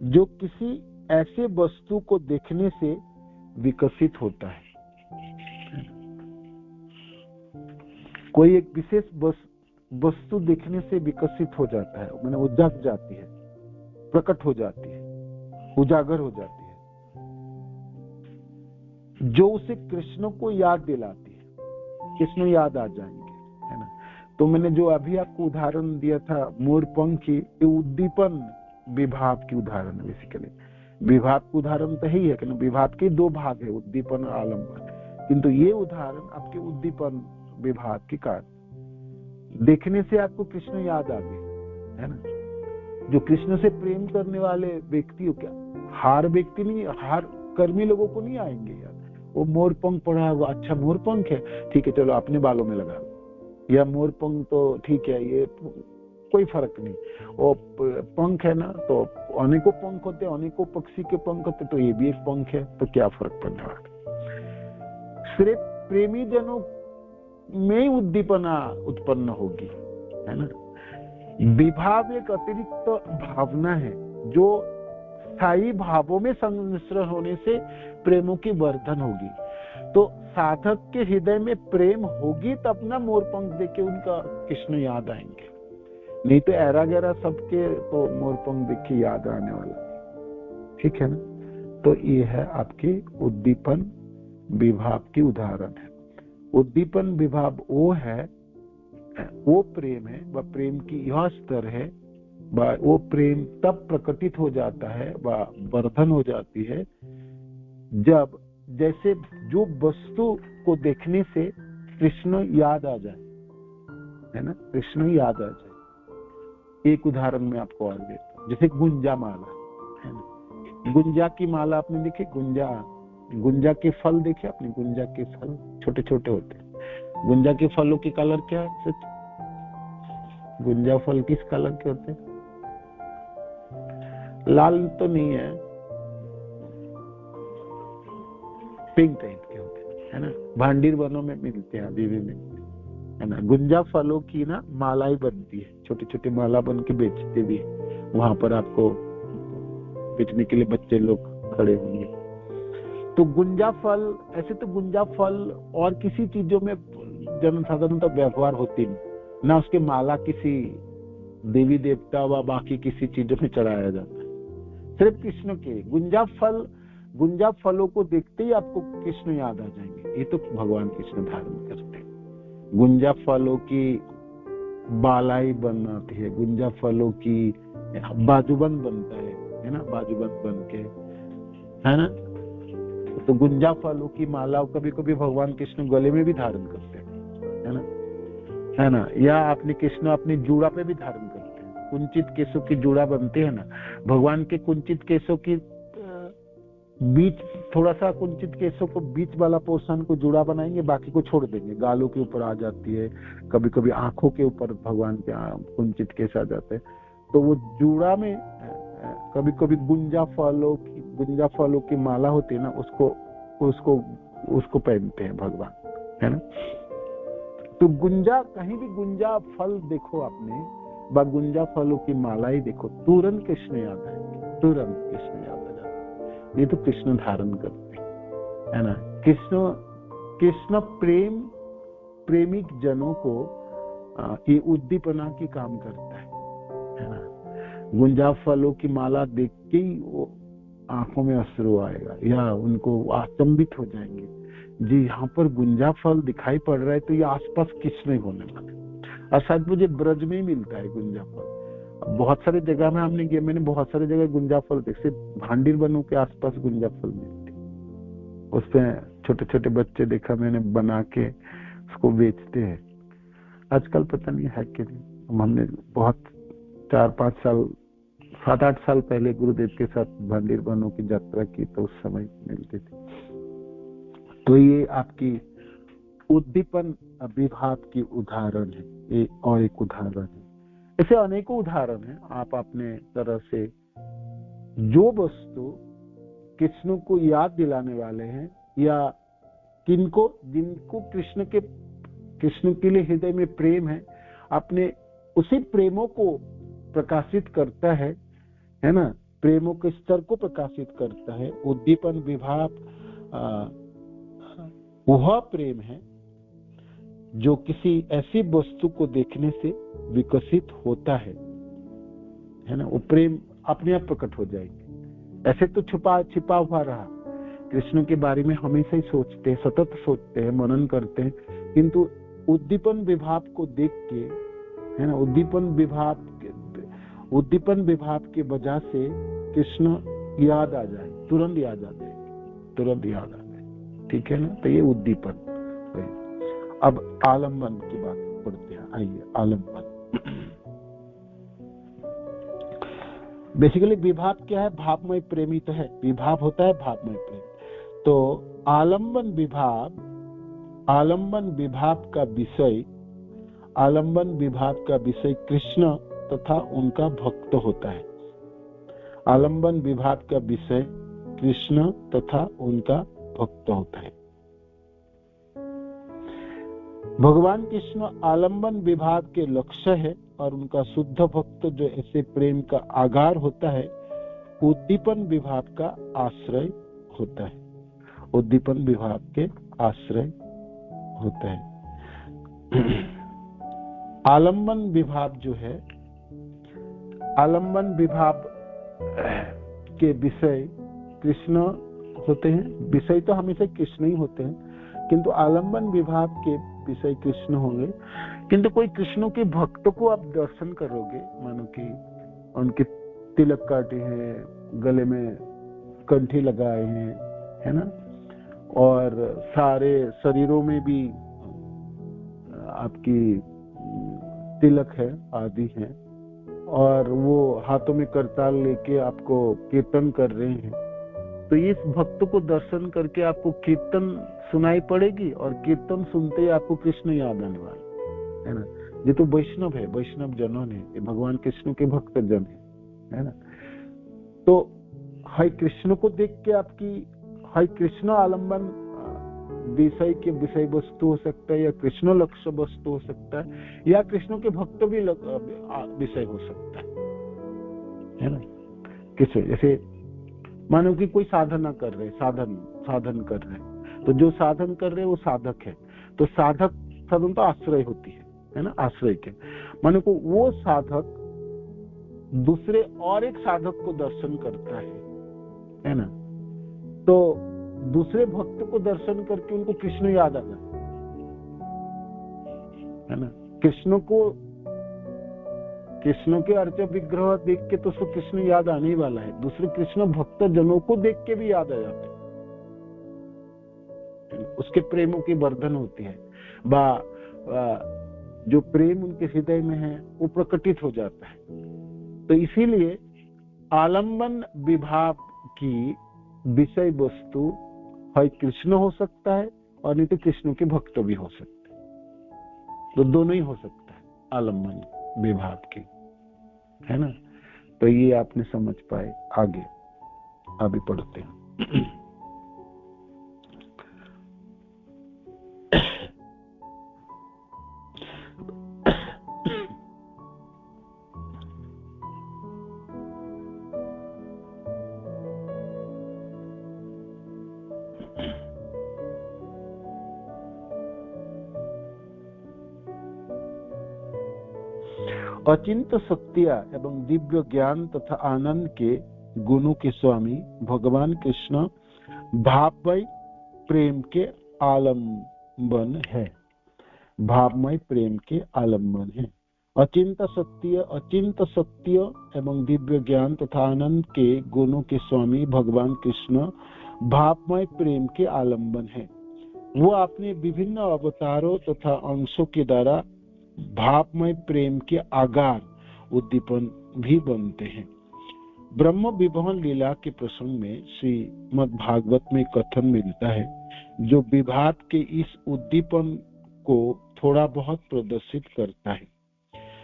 जो किसी ऐसे वस्तु को देखने से विकसित होता है। कोई एक विशेष वस्तु देखने से विकसित हो जाता है, माने वो जग जाती है, प्रकट हो जाती है, उजागर हो जाती है, जो उसे कृष्ण को याद दिलाती है, कृष्ण याद आ जाएंगे, है ना। तो मैंने जो अभी आपको उदाहरण दिया था मोरपंखी, ये उद्दीपन विभाव की उदाहरण है। बेसिकली विभाव का उदाहरण तो ही है कि विभाव के दो भाग है, उद्दीपन और आलम्बन, किंतु ये उदाहरण आपके उद्दीपन विभाव के कारण देखने से आपको कृष्ण याद आ गए, है ना। जो कृष्ण से प्रेम करने वाले व्यक्ति हो, क्या हार व्यक्ति नहीं, हार कर्मी लोगों को नहीं आएंगे यार। वो मोरपंख पढ़ा है, वो अच्छा मोरपंख है, ठीक है चलो अपने बालों में लगा लो, या मोरपंख तो ठीक है, ये कोई फर्क नहीं। वो पंख है ना, तो अनेकों पंख होते, अनेकों पक्षी के पंख होते, तो ये भी एक पंख है, तो क्या फर्क पड़ने वाला। सिर्फ प्रेमी जनों में उद्दीपना उत्पन्न होगी, है ना। विभाव एक अतिरिक्त भावना है जो स्थायी भावों में संमिश्रण होने से प्रेमों की वर्धन होगी। तो साधक के हृदय में प्रेम होगी तब ना मोरपंख देख के उनका कृष्ण याद आएंगे, नहीं तो ऐरा गैरा सबके तो मोरपंख देख के याद आने वाला, ठीक है ना। तो ये है आपके उद्दीपन विभाव की उदाहरण है। उद्दीपन विभाव वो है, वो प्रेम है, वह प्रेम की यह स्तर है, वो प्रेम तब प्रकटित हो जाता है, वह वर्धन हो जाती है जब जैसे जो वस्तु को देखने से कृष्ण याद आ जाए, है ना, कृष्ण याद आ जाए। एक उदाहरण मैं आपको और देता हूँ, जैसे गुंजा माला, है ना। गुंजा की माला आपने देखी, गुंजा के फल देखे आपने, गुंजा के फल छोटे छोटे होते हैं। गुंजा के फलों के कलर क्या है सच? गुंजा फल किस कलर के होते हैं? लाल तो नहीं है, पिंक टाइप के होते हैं, है ना। भांडीर वनों में मिलते हैं, अभी भी मिलते हैं, है ना। गुंजा फलों की ना मालाएं बनती है, छोटी छोटी माला बन के बेचते भी है। वहां पर आपको बेचने के लिए बच्चे लोग खड़े होंगे। तो गुंजा फल, ऐसे तो गुंजा फल और किसी चीजों में जनसाधारणतः व्यवहार होती नहीं ना, उसके माला किसी देवी देवता व बाकी किसी चीजों में चढ़ाया जाता है, सिर्फ कृष्ण के। गुंजा फलों को देखते ही आपको कृष्ण याद आ जाएंगे, ये तो भगवान कृष्ण धारण करते हैं। गुंजा फलों की बालाई बनाती है, गुंजा फलों की बाजूबंद बनता है ना, बाजूबंद बन के, है ना। तो गुंजा फलों की माला कभी कभी भगवान कृष्ण गले में भी धारण करते हैं, है ना। या अपने कृष्ण अपनी जूड़ा पे भी धारण करते हैं। कुंचित केशों की जूड़ा बनते हैं ना, भगवान के कुंचित केशों की बीच, थोड़ा सा कुंचित केशों को बीच वाला पोर्शन को जूड़ा बनाएंगे, बाकी को छोड़ देंगे। गालों के ऊपर आ जाती है, कभी कभी आंखों के ऊपर भगवान के कुंचित केश आ जाते हैं। तो वो जूड़ा में कभी कभी गुंजा फलों की माला होती है ना, उसको पहनते हैं भगवान, है ना। तो गुंजा, कहीं भी गुंजा फल देखो आपने, व गुंजा फलों की माला ही देखो, तुरंत कृष्ण याद आएंगे, तुरंत कृष्ण याद आ जाते। ये तो कृष्ण धारण करते है ना। कृष्ण प्रेमिक जनों को ये उद्दीपना की काम करता है ना। गुंजा फलों की माला देख के ही वो आंखों में अश्रु आएगा, या उनको आचंबित हो जाएंगे, जी यहाँ पर गुंजा फल दिखाई पड़ रहा है, तो ये आसपास कृष्ण होने वाले। और शायद मुझे ब्रज में ही मिलता है गुंजा फल, बहुत सारे जगह में मैंने बहुत सारे जगह गुंजा फल देखे, भांडीर बनों के आसपास गुंजा फल मिलते, उसमें छोटे छोटे बच्चे देखा मैंने बना के उसको बेचते हैं। आजकल पता नहीं है कि हमने बहुत 4-5 साल 7-8 साल पहले गुरुदेव के साथ भांडीर बनों की यात्रा की, तो उस समय मिलते थे। तो ये आपकी उद्दीपन विभाव की उदाहरण है, ये और एक उदाहरण है। ऐसे अनेकों उदाहरण हैं। आप अपने तरह से जो वस्तु कृष्ण को याद दिलाने वाले हैं, या जिनको कृष्ण के लिए हृदय में प्रेम है, अपने उसी प्रेमों को प्रकाशित करता है ना, प्रेमों के स्तर को प्रकाशित करता है। उद्दीपन विभाव वह प्रेम है जो किसी ऐसी वस्तु को देखने से विकसित होता है ना। वो प्रेम अपने आप प्रकट हो जाएंगे। ऐसे तो छिपा हुआ रहा, कृष्ण के बारे में हमेशा ही सोचते हैं, सतत सोचते हैं, मनन करते हैं, किंतु उद्दीपन विभाव को देख के, है ना, उद्दीपन विभाव के वजह से कृष्ण याद आ जाए, तुरंत याद आ जाए, तुरंत याद आ जाए, ठीक है ना। तो ये उद्दीपन। अब आलम्बन की बात पढ़ते हैं, आइए। आलम्बन बेसिकली विभाव क्या है? भावमय प्रेमी तो है, विभाव होता है भावमय प्रेम। तो आलम्बन विभाव का विषय कृष्ण तथा उनका भक्त होता है। आलम्बन विभाव का विषय कृष्ण तथा उनका भक्त होता है। भगवान कृष्ण आलम्बन विभाव के लक्ष्य है और उनका शुद्ध भक्त जो ऐसे प्रेम का आगार होता है, उद्दीपन विभाव का आश्रय होता है। उद्दीपन विभाव के आश्रय होता है। आलम्बन विभाव जो है, आलम्बन विभाव के विषय कृष्ण होते हैं। विषय तो हमेशा कृष्ण ही होते हैं, किंतु आलम्बन विभाव के विषय कृष्ण होंगे। किंतु कोई कृष्ण के भक्त को आप दर्शन करोगे, मानो कि उनके तिलक काटे हैं, गले में कंठी लगाए हैं, है ना, और सारे शरीरों में भी आपकी तिलक है आदि है, और वो हाथों में करताल लेके आपको कीर्तन कर रहे हैं, तो इस भक्त को दर्शन करके आपको कीर्तन सुनाई पड़ेगी, और कीर्तन सुनते ही आपको कृष्ण याद आने वाला है ना। ये तो वैष्णव है, वैष्णव जनों ने, ये भगवान कृष्ण के भक्त जन है ना। तो हाय कृष्ण को देख के आपकी हाय कृष्ण आलम्बन विषय के विषय वस्तु हो सकता है, या कृष्ण लक्ष्य वस्तु हो सकता है, या कृष्ण के भक्त भी विषय हो सकता है ना। किसे जैसे मानो कि कोई साधना कर रहे, साधन कर रहे, तो जो साधन कर रहे वो साधक है, तो साधक साधन तो आश्रय होती है ना, आश्रय के मानो को वो साधक दूसरे और एक साधक को दर्शन करता है ना, तो दूसरे भक्त को दर्शन करके उनको कृष्ण याद आ जाए, है ना। कृष्ण के अर्च विग्रह देख के तो उसको कृष्ण याद आने ही वाला है, दूसरे कृष्ण भक्त जनों को देख के भी याद आ जाते हैं, उसके प्रेमों की वर्धन होती है, जो प्रेम उनके हृदय में है वो प्रकटित हो जाता है। तो इसीलिए आलम्बन विभाव की विषय वस्तु है कृष्ण हो सकता है, और नहीं तो कृष्ण के भक्त भी हो सकते हैं, तो दोनों ही हो सकता है आलम्बन विभाव की, है ना। तो ये आपने समझ पाए। आगे अभी पढ़ते हैं। अचिंत शक्तियां एवं दिव्य ज्ञान तथा आनंद के गुणों के स्वामी भगवान कृष्ण भावमय प्रेम के आलम्बन है। भावमय प्रेम के आलम्बन है। अचिंत सत्य एवं दिव्य ज्ञान तथा आनंद के गुणों के स्वामी भगवान कृष्ण भावमय प्रेम के आलम्बन है। वो अपने विभिन्न अवतारों तथा अंशों के द्वारा भावमय प्रेम के आगार उद्दीपन भी बनते हैं। ब्रह्म विभवन लीला के प्रसंग में श्रीमद् भागवत में कथन मिलता है, जो विभाव के इस उद्दीपन को थोड़ा बहुत प्रदर्शित करता है।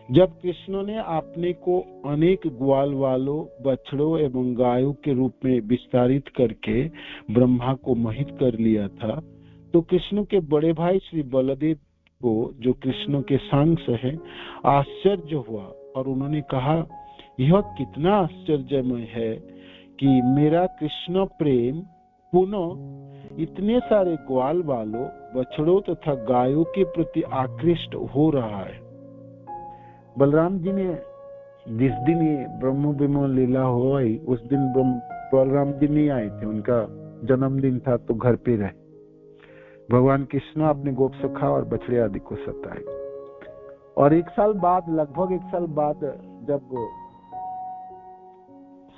जब कृष्ण ने अपने को अनेक ग्वाल वालों, बछड़ों एवं गायों के रूप में विस्तारित करके ब्रह्मा को मोहित कर लिया था, तो कृष्ण के बड़े भाई श्री बलदेव को, जो कृष्ण के सांस है, आश्चर्य हुआ और उन्होंने कहा, यह कितना आश्चर्यमय है कि मेरा कृष्ण प्रेम पुनः इतने सारे ग्वाल वालों, बछड़ों तथा गायों के प्रति आकृष्ट हो रहा है। बलराम जी ने जिस दिन ये ब्रह्म विमोचन लीला हुई, उस दिन बलराम जी नहीं आए थे, उनका जन्मदिन था तो घर पे रहे। भगवान कृष्ण अपने गोप सखा और बछड़े आदि को सताए। और 1 साल बाद, लगभग 1 साल बाद, जब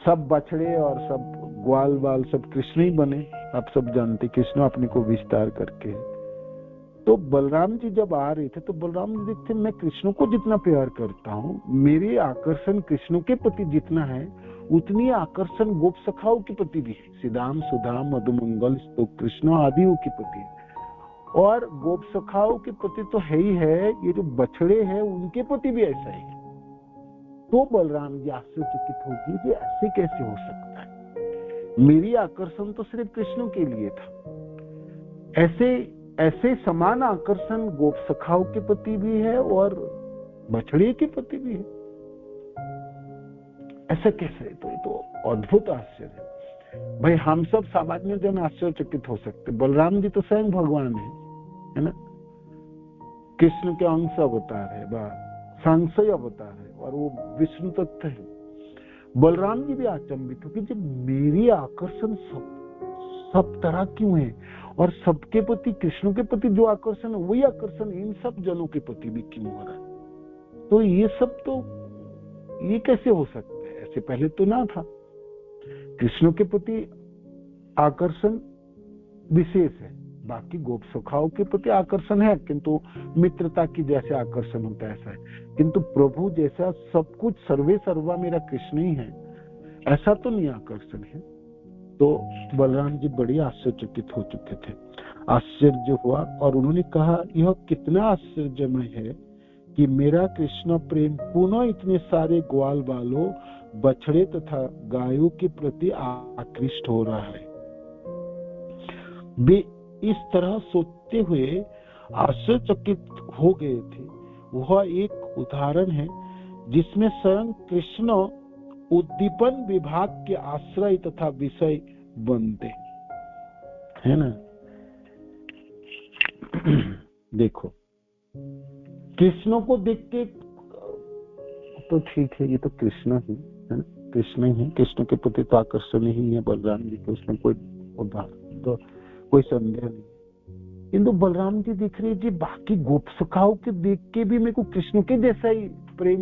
सब बछड़े और सब ग्वाल बाल सब कृष्ण ही बने, आप सब जानते कृष्ण अपने को विस्तार करके, तो बलराम जी जब आ रहे थे तो बलराम जी देखते मैं कृष्ण को जितना प्यार करता हूँ, मेरे आकर्षण कृष्ण के प्रति जितना है उतनी आकर्षण गोप सखाओं के प्रति भी है। सिदाम सुदाम मधुमंगल तो कृष्ण आदियों के प्रति है, और गोप सखाओं के प्रति तो है ही है, ये जो बछड़े हैं उनके प्रति भी ऐसा ही है। तो बलराम जी आश्चर्यचकित होगी कि ऐसे कैसे हो सकता है, मेरी आकर्षण तो सिर्फ कृष्ण के लिए था, ऐसे समान आकर्षण गोप सखाओं के प्रति भी है और बछड़े के प्रति भी है, ऐसा कैसे? तो ये तो अद्भुत आश्चर्य है भाई। हम सब सामान्य जन आश्चर्यचकित हो सकते, बलराम जी तो स्वयं भगवान है ना, कृष्ण के अंश अवतार है, सांशय अवतार है, और वो विष्णु तत्व है। बलराम जी भी अचंभित हो कि जब मेरी आकर्षण सब तरह क्यों है, और सबके प्रति कृष्ण के प्रति जो आकर्षण है वही आकर्षण इन सब जनों के प्रति भी क्यों हो रहा है? तो ये सब तो ये कैसे हो सकता है? ऐसे पहले तो ना था। कृष्ण के प्रति आकर्षण विशेष है, बाकी गोप सखाओं के प्रति आकर्षण है, किंतु मित्रता की जैसे आकर्षण होता है ऐसा है, किंतु प्रभु जैसा सब कुछ सर्वे सर्वा मेरा कृष्ण ही है, ऐसा तो नहीं आकर्षण है। तो बलराम जी बड़ी आश्चर्यचकित हो चुके थे, आश्चर्य हुआ, और उन्होंने कहा यह कितना आश्चर्यमय है कि मेरा कृष्ण प्रेम पुनः इतने सारे ग्वाल बालों, बछड़े तथा गायों के प्रति आकृष्ट हो रहा है। वे इस तरह सोचते हुए आश्चर्यचकित हो गए थे। वह एक उदाहरण है जिसमें स्वयं कृष्ण उद्दीपन विभाग के आश्रय तथा विषय बनते है ना। देखो, कृष्ण को देख के तो ठीक है, ये तो कृष्ण ही है ना, कृष्ण ही है, कृष्ण के प्रति तो आकर्षण ही है बलराम जी के, उसमें कोई उदाहरण तो कोई संदेह नहीं। किंतु बलराम जी दिख रहे जी बाकी गोप सखाओं के देख के भी मेरे को कृष्ण के जैसा ही प्रेम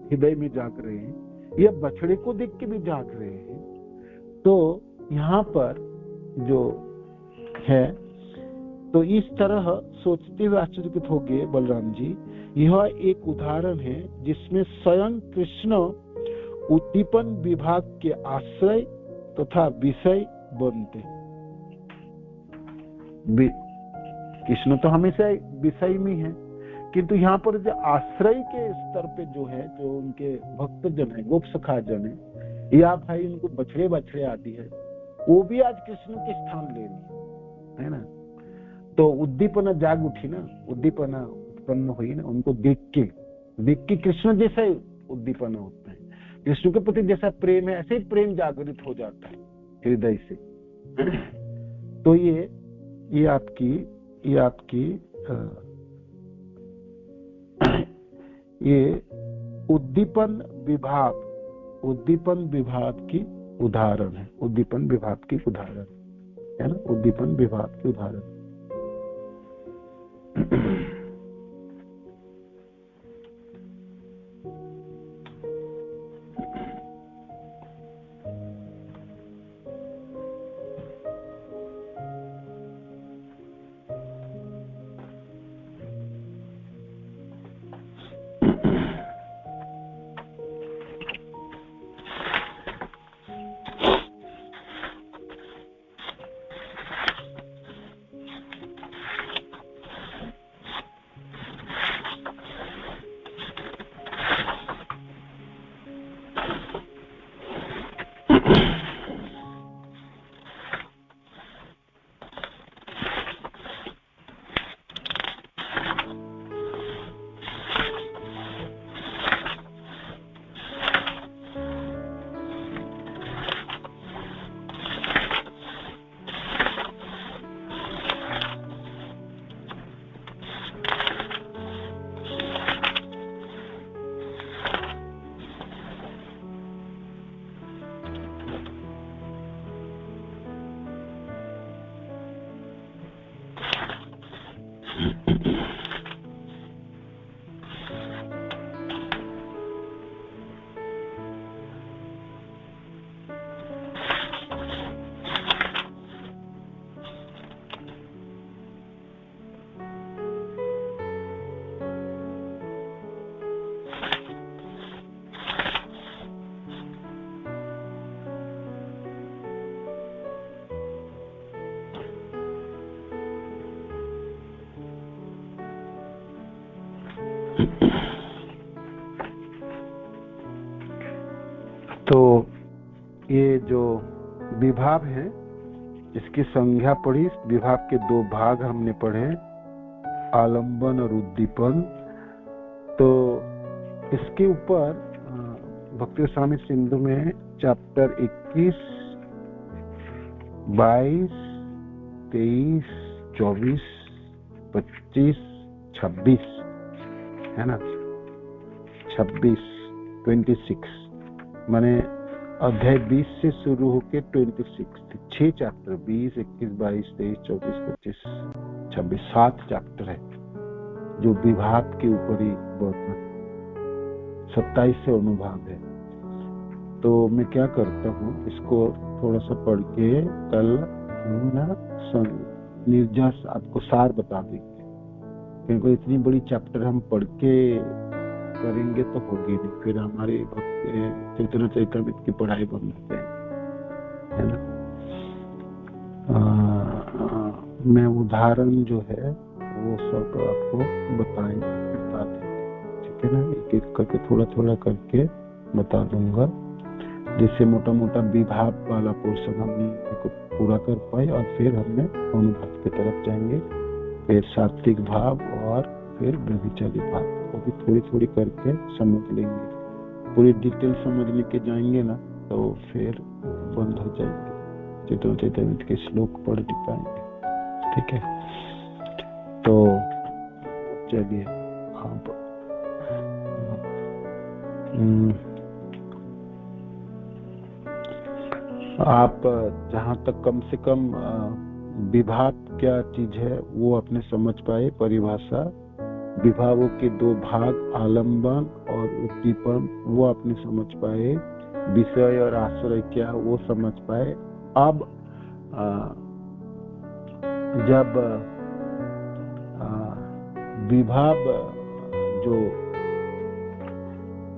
हृदय में जाग रहे हैं, या बछड़े को देख के भी जाग रहे हैं। तो यहाँ पर जो है, तो इस तरह सोचते हुए आश्चर्यचकित हो गए बलराम जी। यह एक उदाहरण है जिसमें स्वयं कृष्ण उद्दीपन विभाग के आश्रय तथा विषय बनते। कृष्ण तो हमेशा विषय में है, किंतु यहाँ पर जो आश्रय के स्तर पे जो है, जो उनके भक्त जन है, गोप सखा जन है, या भाई उनको बछड़े बछड़े आदि है, वो भी आज कृष्ण के स्थान ले रही है ना। तो उद्दीपना जाग उठी ना, उद्दीपना उत्पन्न हुई ना, उनको देख के कृष्ण जैसा ही उद्दीपना होता है, कृष्ण के प्रति जैसा प्रेम है ऐसे ही प्रेम जागृत हो जाता है हृदय से। तो ये आपकी ये उद्दीपन विभाग की उदाहरण है, उद्दीपन विभाग की उदाहरण है ना, उद्दीपन विभाग की उदाहरण। जो विभाव है इसकी संज्ञा पढ़ी। विभाव के 2 भाग हमने पढ़े, आलंबन और उद्दीपन। तो इसके ऊपर भक्ति स्वामी सिंधु में चैप्टर 21, 22, 23, 24, 25, 26 है ना, 26, 26 माने अध्याय 20 से शुरू होके 26, 6 चैप्टर, 20, 21, 22, 23, 24, 25, 26, 7 चैप्टर है जो विभाव के ऊपर ही बहुत 27 से अनुभाग है। तो मैं क्या करता हूँ, इसको थोड़ा सा पढ़ के कल ना निर्जस आपको सार बता देंगे, क्योंकि इतनी बड़ी चैप्टर हम पढ़ के करेंगे तो होगी नहीं, फिर हमारी चैतन्य चरितामृत की पढ़ाई बंद हो जाएगी, है ना। मैं उदाहरण जो है वो सब आपको बता देंगे, ठीक है ना। एक एक करके थोड़ा थोड़ा करके बता दूंगा, जिससे मोटा मोटा विभाव वाला पोर्शन हमने पूरा कर पाए, और फिर हमने अनुभाव की तरफ जाएंगे, फिर सात्विक भाव और फिर व्यभिचारी भाव, वो भी थोड़ी थोड़ी करके समझ लेंगे। पूरी डिटेल समझ लेके जाएंगे ना तो फिर बंद हो जाएंगे, चैतन्य चरितामृत के श्लोक पढ़ नहीं पाएंगे, ठीक है। तो चलिए आप जहाँ तक कम से कम विभाव क्या चीज है वो आपने समझ पाए, परिभाषा, विभावों के 2 भाग आलंबन और उद्दीपन वो आपने समझ पाए, विषय और आश्रय क्या वो समझ पाए। अब जब विभाव जो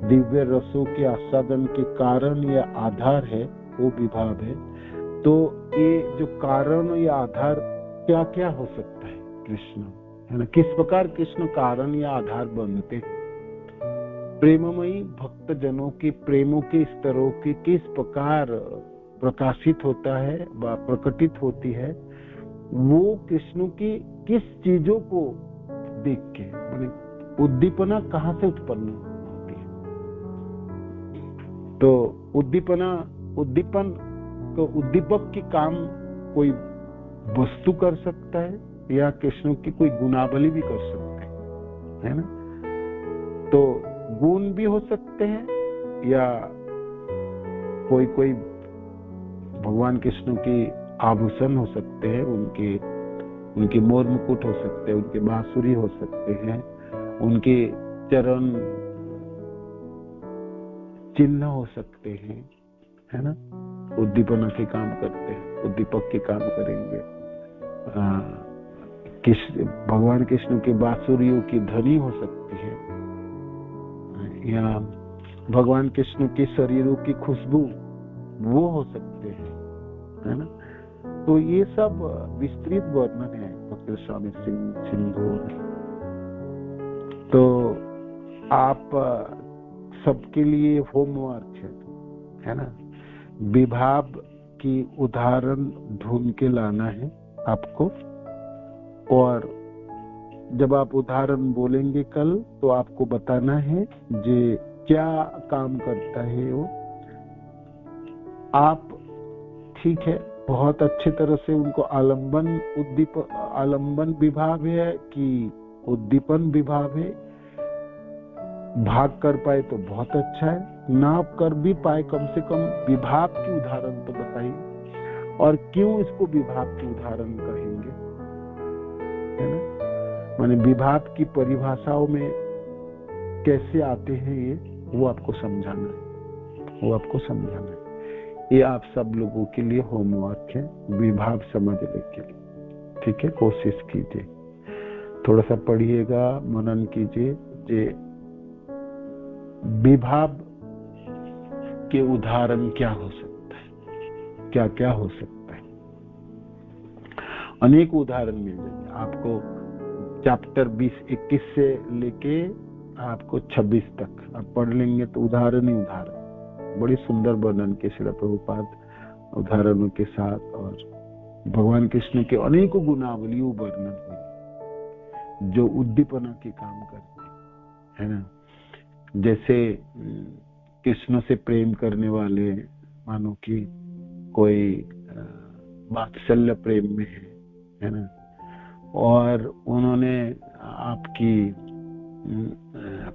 दिव्य रसों के आस्वादन के कारण या आधार है वो विभाव है, तो ये जो कारण या आधार क्या क्या हो सकता है कृष्ण, है ना, किस प्रकार कृष्ण कारण या आधार बनते हैं। प्रेममयी भक्त जनों के प्रेमों के स्तरों के किस प्रकार प्रकाशित होता है व प्रकटित होती है, वो कृष्ण की किस चीजों को देख के, माने उद्दीपना कहाँ से उत्पन्न होती है। तो उद्दीपन तो उद्दीपक की काम कोई वस्तु कर सकता है या कृष्ण की कोई गुणावली भी कर सकते है ना। तो गुण भी हो सकते हैं या कोई कोई भगवान कृष्ण की आभूषण हो सकते हैं, उनके मोर मुकुट हो सकते हैं, उनके बांसुरी हो सकते हैं, उनके चरण चिन्ह हो सकते हैं, है ना। उद्दीपना के काम करते हैं, उद्दीपक के काम करेंगे। भगवान कृष्ण के बांसुरियों की ध्वनि हो सकती है, या भगवान कृष्ण के शरीरों की खुशबू वो हो सकते हैं, है ना। तो ये सब विस्तृत वर्णन है भक्ति स्वामी सिंधु। तो आप सबके लिए होमवर्क है ना, विभाव की उदाहरण ढूंढ के लाना है आपको, और जब आप उदाहरण बोलेंगे कल तो आपको बताना है जे क्या काम करता है वो। आप ठीक है बहुत अच्छे तरह से उनको आलंबन विभाव है कि उद्दीपन विभाव है, भाग कर पाए तो बहुत अच्छा है, ना कर भी पाए कम से कम विभाव की उदाहरण तो बताइए, और क्यों इसको विभाव की उदाहरण कहेंगे, है ना। माने विभाव की परिभाषाओं में कैसे आते हैं ये वो आपको समझाना है, ये आप सब लोगों के लिए होमवर्क है, विभाव समझने के लिए, ठीक है। कोशिश कीजिए, थोड़ा सा पढ़िएगा, मनन कीजिए, जे विभाव के उदाहरण क्या हो सकता है, क्या क्या हो सकता है। अनेक उदाहरण मिल जाएंगे आपको, चैप्टर 21 से लेके आपको 26 तक आप पढ़ लेंगे तो उदाहरण ही उदाहरण, बड़ी सुंदर वर्णन के श्रील प्रभुपाद उदाहरणों के साथ, और भगवान कृष्ण के अनेकों गुणावलियों वर्णन हुई जो उद्दीपना के काम करते हैं, है ना। जैसे कृष्ण से प्रेम करने वाले, मानो कि कोई वात्सल्य प्रेम में है ना, और उन्होंने आपकी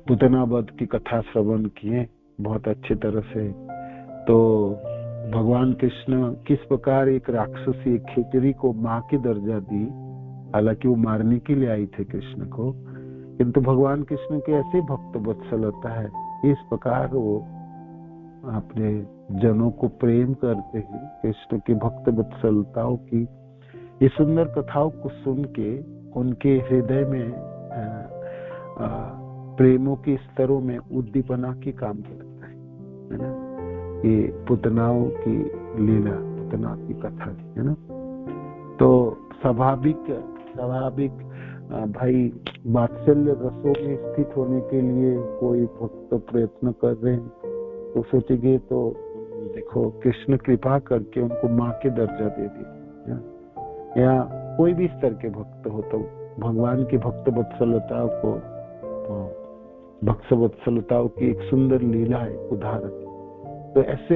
पूतना वध की कथा श्रवण किए बहुत अच्छी तरह से। तो भगवान कृष्ण किस प्रकार एक राक्षसी खिचड़ी को माँ की दर्जा दी, हालांकि वो मारने के लिए आई थे कृष्ण को, किंतु भगवान कृष्ण के ऐसे भक्त वत्सलता है, इस प्रकार वो अपने जनों को प्रेम करते हैं। कृष्ण की भक्त वत्सलताओं की ये सुंदर कथाओं को सुन के उनके हृदय में प्रेमों के स्तरों में उद्दीपना की काम करता है ना। ये पुतनाओं की लीला, पुतना की कथा, है ना। तो स्वाभाविक भाई वात्सल्य रसों में स्थित होने के लिए कोई भक्त प्रयत्न कर रहे हैं तो सोचेंगे तो देखो कृष्ण कृपा करके उनको माँ के दर्जा दे दिया, या कोई भी स्तर के भक्त हो तो भगवान की भक्त वत्सलताओं को, भक्त वत्सलताओं की एक सुंदर लीला है, उदाहरण। तो ऐसे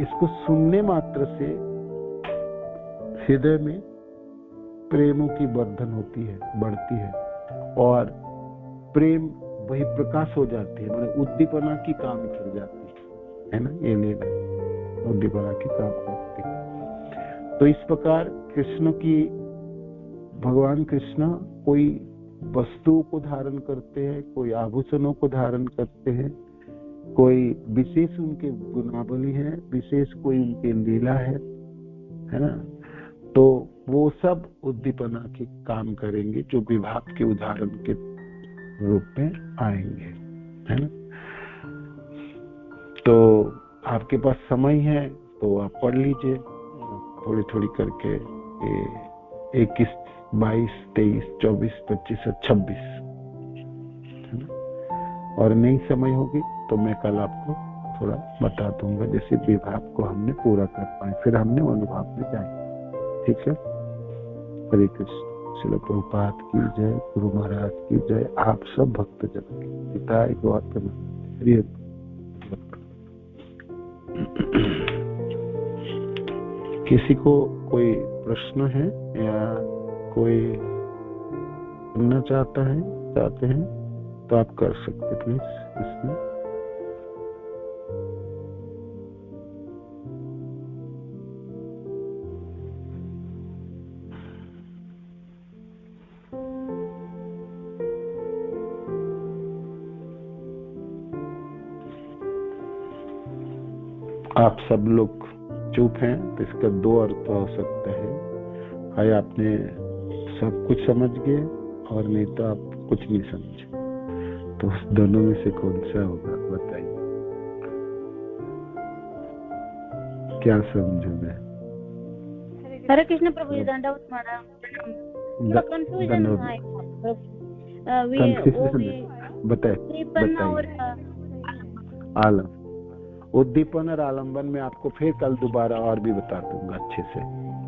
इसको सुनने मात्र से हृदय में प्रेमों की वर्धन होती है, बढ़ती है, और प्रेम वही प्रकाश हो जाती है, मतलब उद्दीपना की काम कर जाती है ना। ये लीला उद्दीपना की काम करती है। तो इस प्रकार कृष्ण की, भगवान कृष्ण कोई वस्तुओं को धारण करते हैं, कोई आभूषणों को धारण करते हैं, कोई विशेष उनके गुणावली है, विशेष कोई उनकी लीला है ना। तो वो सब उद्दीपना के काम करेंगे जो विभाग के उदाहरण के रूप में आएंगे, है ना। तो आपके पास समय है तो आप पढ़ लीजिए थोड़ी थोड़ी करके, 21, 22, 23, 24, 25 और 26, है ना। और नई समय होगी तो मैं कल आपको थोड़ा बता दूंगा, जैसे विभाग को हमने पूरा कर पाए, फिर हमने अनुभव में जाए। ठीक है। हरे कृष्ण। श्रील प्रभुपाद की जय, गुरु महाराज की जय, आप सब भक्त जन की पिता गौतम। किसी को कोई प्रश्न है या कोई सुनना चाहते हैं तो आप कर सकते प्लीज इसमें। आप सब लोग चुप हैं तो इसका दो अर्थ हो सकता है, हाय आपने सब कुछ समझ गए और नहीं तो आप कुछ नहीं समझे। तो दोनों में से कौन सा होगा बताइए, क्या समझू मैं। हरे कृष्ण प्रभु जी, दंडवत महाराज। बताइए। आलम, उद्दीपन और आलम्बन में आपको फिर कल दोबारा और भी बता दूंगा अच्छे से,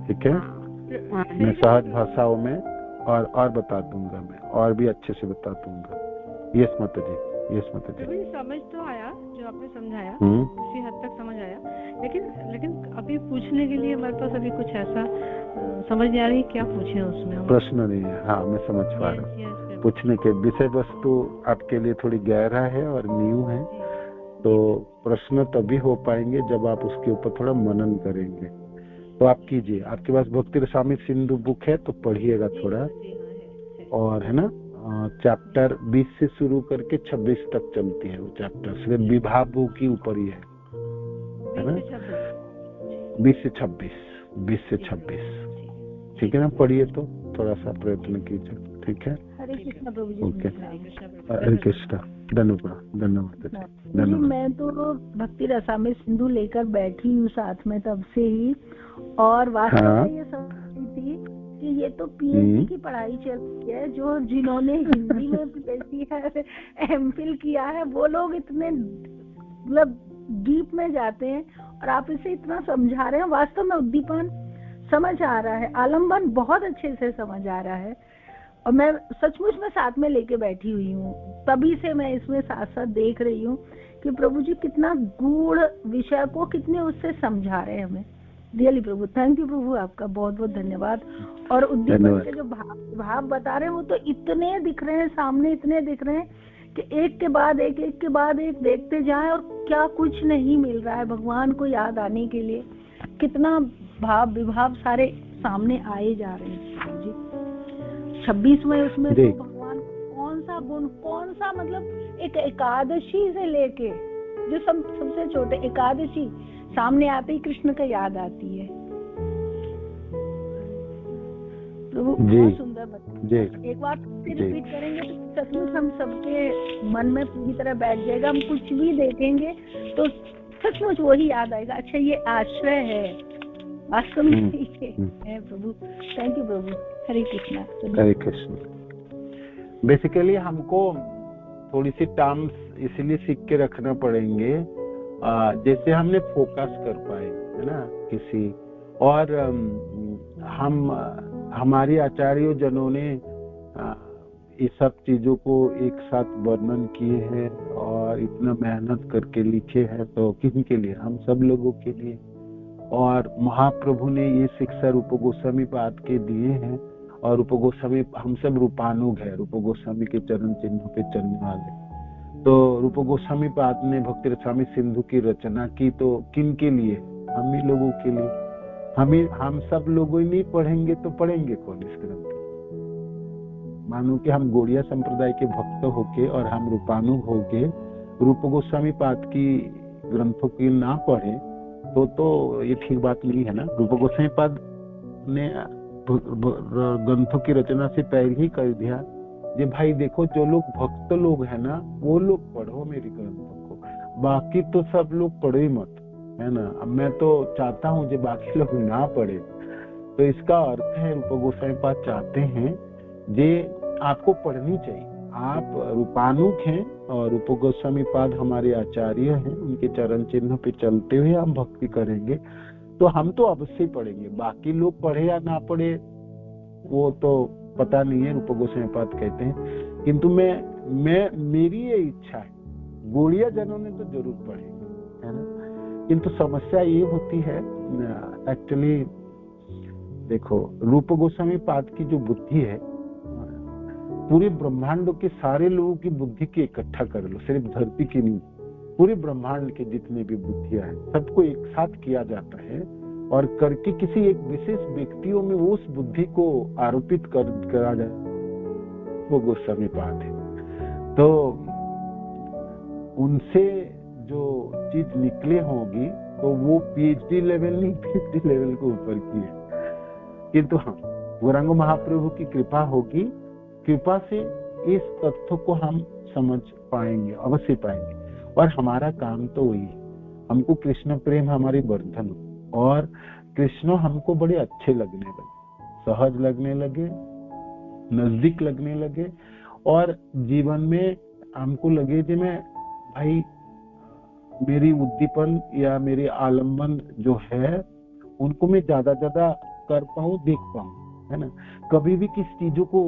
ठीक है। मैं सहज भाषाओं में और बता दूंगा, मैं और भी अच्छे से बता दूंगा। यस माता जी, यस माता जी। समझ तो आया जो आपने समझाया, किसी हद तक समझ आया, लेकिन अभी पूछने के लिए हमारे पास अभी कुछ ऐसा समझ नहीं आ रही क्या पूछे उसमें। प्रश्न नहीं है, हाँ मैं समझ पा रहा हूँ। पूछने के विषय वस्तु आपके लिए थोड़ी गहरा है और न्यू है, तो प्रश्न तभी हो पाएंगे जब आप उसके ऊपर थोड़ा मनन करेंगे। तो आप कीजिए, आपके पास भक्ति रसामृत सिंधु बुक है तो पढ़िएगा थोड़ा, और है ना चैप्टर 20 से शुरू करके 26 तक चलती है वो चैप्टर, सिर्फ विभागों के ऊपर ही है ना। 20 से 26, ठीक है ना। पढ़िए तो थोड़ा सा प्रयत्न कीजिए, ठीक है। हरे कृष्ण प्रभु जी। ओके, हरे कृष्ण। धन्यवाद। मैं तो भक्ति रसामृत सिंधु लेकर बैठी हूँ साथ में तब से ही, और वास्तव में ये समझती थी कि ये तो पीएचडी की पढ़ाई चल रही है, जो जिन्होंने हिंदी में पीएचडी है, एमफिल किया है, वो लोग इतने मतलब डीप में जाते हैं, और आप इसे इतना समझा रहे हैं। वास्तव में उद्दीपन समझ आ रहा है, आलम्बन बहुत अच्छे से समझ आ रहा है, और मैं सचमुच में साथ में लेके बैठी हुई हूँ। तभी से मैं इसमें साथ साथ देख रही हूँ कि प्रभु जी कितना गूढ़ विषय को कितने उससे समझा रहे हैं हमें। रियली प्रभु, थैंक यू प्रभु, आपका बहुत बहुत धन्यवाद। और उद्दीपन के जो भाव बता रहे हैं वो तो इतने दिख रहे हैं सामने, इतने दिख रहे हैं कि एक के बाद एक देखते जाएं और क्या कुछ नहीं मिल रहा है भगवान को याद आने के लिए। कितना भाव विभाव सारे सामने आए जा रहे हैं जी। 26 में उसमें तो भगवान कौन सा गुण, कौन सा मतलब एक एकादशी से लेके जो सबसे छोटे एकादशी सामने आते ही कृष्ण का याद आती है। प्रभु बहुत सुंदर बताया। एक बार रिपीट करेंगे तो सचमुच हम सबके मन में पूरी तरह बैठ जाएगा। हम कुछ भी देखेंगे तो सचमुच वही याद आएगा, अच्छा ये आश्रय है, वास्तव में ये है प्रभु। थैंक यू प्रभु। हरे कृष्णा। हरे कृष्ण। बेसिकली हमको थोड़ी सी टर्म्स इसलिए सीख के रखना पड़ेंगे जैसे हमने फोकस कर पाए, है ना, किसी और हमारी आचार्य जनों ने इस सब चीजों को एक साथ वर्णन किए हैं और इतना मेहनत करके लिखे हैं, तो किन के लिए? हम सब लोगों के लिए। और महाप्रभु ने ये शिक्षा रूप गोस्वामी पाद के दिए हैं, और रूप गोस्वामी, हम सब रूपानुग है, रूप गोस्वामी के चरण चिन्हों पे चलने वाले। तो रूप गोस्वामी पाद ने भक्ति रसामी सिंधु की रचना की, तो किन के लिए? हम ही लोगों के लिए। हम सब लोग ही नहीं पढ़ेंगे तो पढ़ेंगे कौन इस ग्रंथ? मानो कि हम गौड़िया संप्रदाय के भक्त होके और हम रूपानुग होके रूप गोस्वामी पाद की ग्रंथों की ना पढ़े तो ये ठीक बात नहीं है ना। रूप गोस्वामी पाद ने ग्रंथों की रचना से पहले ही कर दिया कि भाई देखो, जो लोग भक्त लोग है ना वो लोग पढ़ो मेरी ग्रंथों को, बाकी तो सब लोग पढ़ो ही मत, है ना। अब मैं तो चाहता हूँ जो बाकी लोग ना पढ़े, तो इसका अर्थ है रूप गोस्वामी पाद चाहते हैं जे आपको पढ़नी चाहिए। आप रूपानुग हैं और रूप गोस्वामी पाद हमारे आचार्य हैं, उनके चरण चिन्ह पे चलते हुए हम भक्ति करेंगे, तो हम तो अवश्य पढ़ेंगे। बाकी लोग पढ़े या ना पढ़े वो तो पता नहीं है, रूप गोस्वामी पाद कहते हैं। किंतु मेरी ये इच्छा है, गौड़िया जनों ने तो जरूर पढ़ेंगे, है ना। किंतु समस्या ये होती है एक्चुअली, देखो रूप गोस्वामी पाद की जो बुद्धि है पूरे ब्रह्मांड के सारे लोगों की बुद्धि की इकट्ठा कर लो, सिर्फ धरती की नहीं, पूरे ब्रह्मांड के जितने भी बुद्धियां हैं सबको एक साथ किया जाता है, और करके किसी एक विशेष व्यक्तियों में वो उस बुद्धि को आरोपित करा जाए, वो गोस्वामी पाद है। तो उनसे जो चीज निकले होगी तो वो पीएचडी लेवल नहीं, पीएचडी लेवल को ऊपर की है। किंतु हाँ, गौरांग महाप्रभु की कृपा होगी, कृपा से इस तथ्य को हम समझ पाएंगे, अवश्य पाएंगे। और हमारा काम तो वही है, हमको कृष्ण प्रेम हमारी वर्धन हो, और कृष्ण हमको बड़े अच्छे लगने लगे, सहज लगने लगे, नजदीक लगने लगे, और जीवन में हमको लगे कि मैं भाई मेरी उद्दीपन या मेरे आलम्बन जो है उनको मैं ज्यादा कर पाऊं, देख पाऊं, है ना। कभी भी किस चीजों को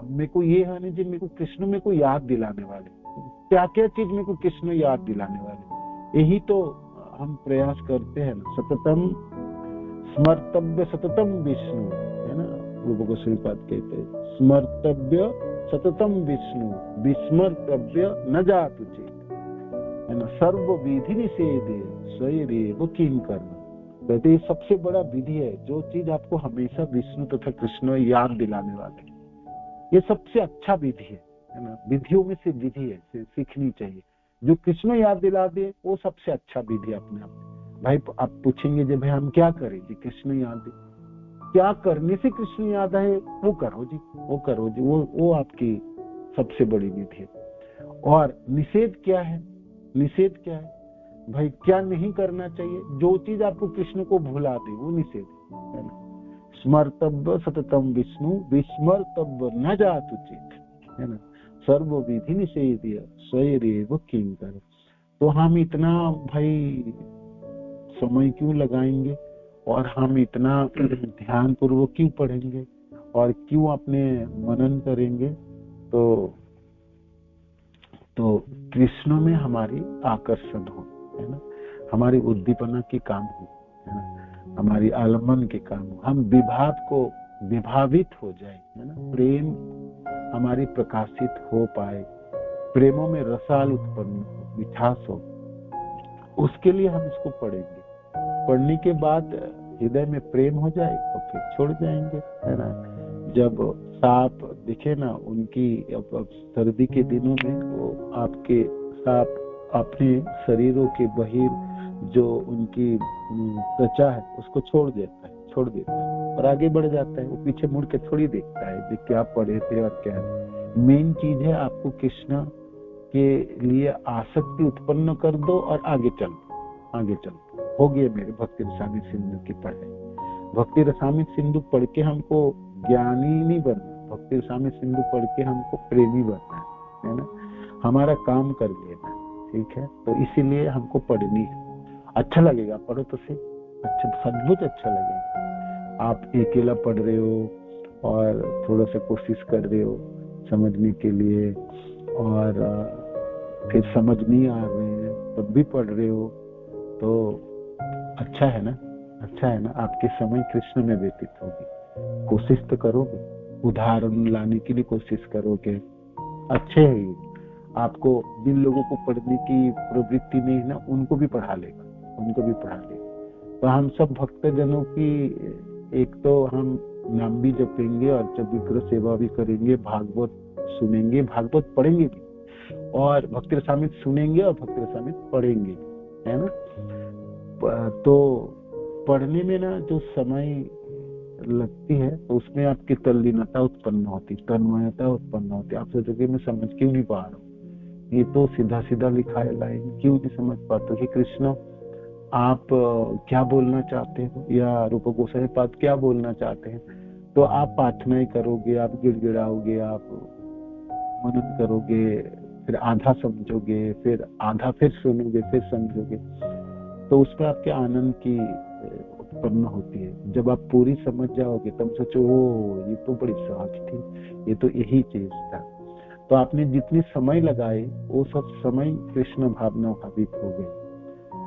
मेरे को ये है नहीं, मेरे को कृष्ण मेरे को याद दिलाने वाले, क्या क्या चीज मेरे को कृष्ण याद दिलाने वाले, यही तो हम प्रयास करते हैं ना। सततम स्मर्तव्य सततम विष्णु, है ना, रूप गोस्वामी पाद कहते हैं, स्मर्तव्य सततम विष्णु विस्मर्तव्य न जातु चेत, है ना। सर्व विधि निषेधे स्वयरेव किम कर्म, कहते ये सबसे बड़ा विधि है, जो चीज आपको हमेशा विष्णु तथा कृष्ण याद दिलाने वाले, ये सबसे अच्छा विधि है ना। विधियों में से विधि है, सीखनी चाहिए। जो कृष्ण याद दिला दे वो सबसे अच्छा विधि अपने आप। भाई आप पूछेंगे जब भाई हम क्या करें जी, कृष्ण याद दे, क्या करने से कृष्ण याद आए वो करो जी, वो करो जी, वो आपकी सबसे बड़ी विधि है। और निषेध क्या है? निषेध क्या है भाई? क्या नहीं करना चाहिए? जो चीज आपको कृष्ण को भुला दे वो निषेध है ना। स्मर्तव्य सततम विष्णु विस्मर्तव्य न जातु चेत, है ना। सर्व विधि निषेध्य स्वयरेव किंकर। तो हम इतना भाई समय क्यों लगाएंगे और हम इतना ध्यान पूर्वक क्यों पढ़ेंगे और क्यों अपने मनन करेंगे। तो कृष्ण में हमारी आकर्षण हो, है ना, हमारी उद्दीपना के काम हो, है ना, हमारी आलम्बन के काम हो, हम विभावित हो जाए, है ना, प्रेम हमारी प्रकाशित हो पाए, प्रेमों में रसाल उत्पन्न हो, मिठास हो, उसके लिए हम इसको पढ़ेंगे। पढ़ने के बाद हृदय में प्रेम हो जाए तो फिर छोड़ जाएंगे, है ना। जब सांप दिखे ना, उनकी अब सर्दी के दिनों में वो आपके सांप अपने शरीरों के बहिर जो उनकी त्वचा है उसको छोड़ देता है और आगे बढ़ जाता है। वो पीछे मुड़ के थोड़ी देखता है कि क्या पढ़े थे और क्या नहीं। मेन चीज है आपको कृष्ण के लिए आसक्ति उत्पन्न कर दो और आगे चल हो गए मेरे भक्ति रसामृत सिंधु की पढ़ाई। भक्ति रसामृत सिंधु पढ़ के हमको ज्ञानी नहीं बनना, भक्ति रसामृत सिंधु पढ़ के हमको प्रेमी बनना है ना, हमारा काम कर लेना, ठीक है। तो इसीलिए हमको पढ़नी है। अच्छा लगेगा, पढ़ो तो सही, अच्छा सचमुच अच्छा लगेगा। आप अकेला पढ़ रहे हो और थोड़ा सा कोशिश कर रहे हो समझने के लिए और फिर समझ नहीं आ रहे हैं तब भी पढ़ रहे हो तो अच्छा है ना, आपके समय कृष्ण में व्यतीत होगी। कोशिश तो करोगे, उदाहरण लाने की भी कोशिश करोगे, अच्छे है। आपको जिन लोगों को पढ़ने की प्रवृत्ति नहीं है ना, उनको भी पढ़ा लेगा। तो हम सब भक्तजनों की एक तो हम नाम भी जपेंगे और जब विग्रह सेवा भी करेंगे, भागवत सुनेंगे, भागवत पढ़ेंगे भी और भक्ति रसामृत सुनेंगे और भक्ति रसामृत पढ़ेंगे, है ना। तो पढ़ने में ना जो समय लगती है तो उसमें आपकी तल्लीनता उत्पन्न होती, तन्मयता उत्पन्न होती। आप सोचोगे मैं समझ क्यों नहीं पा रहा हूँ, ये तो सीधा सीधा लिखा है लाइन, क्यों नहीं समझ पाते कि कृष्ण आप क्या बोलना चाहते हो या रूप गोसाई पाद क्या बोलना चाहते हैं। तो आप प्रार्थनाएं करोगे, आप गिड़गिड़ाओगे, आप मनन करोगे, फिर आधा समझोगे, फिर आधा फिर सुनोगे, फिर समझोगे, तो उसमें आपके आनंद की उत्पन्न होती है। जब आप पूरी समझ जाओगे तब सोचो ओ ये तो बड़ी सहज थी, ये तो यही चीज था। तो आपने जितनी समय लगाए वो सब समय कृष्ण भावना भावित हो गए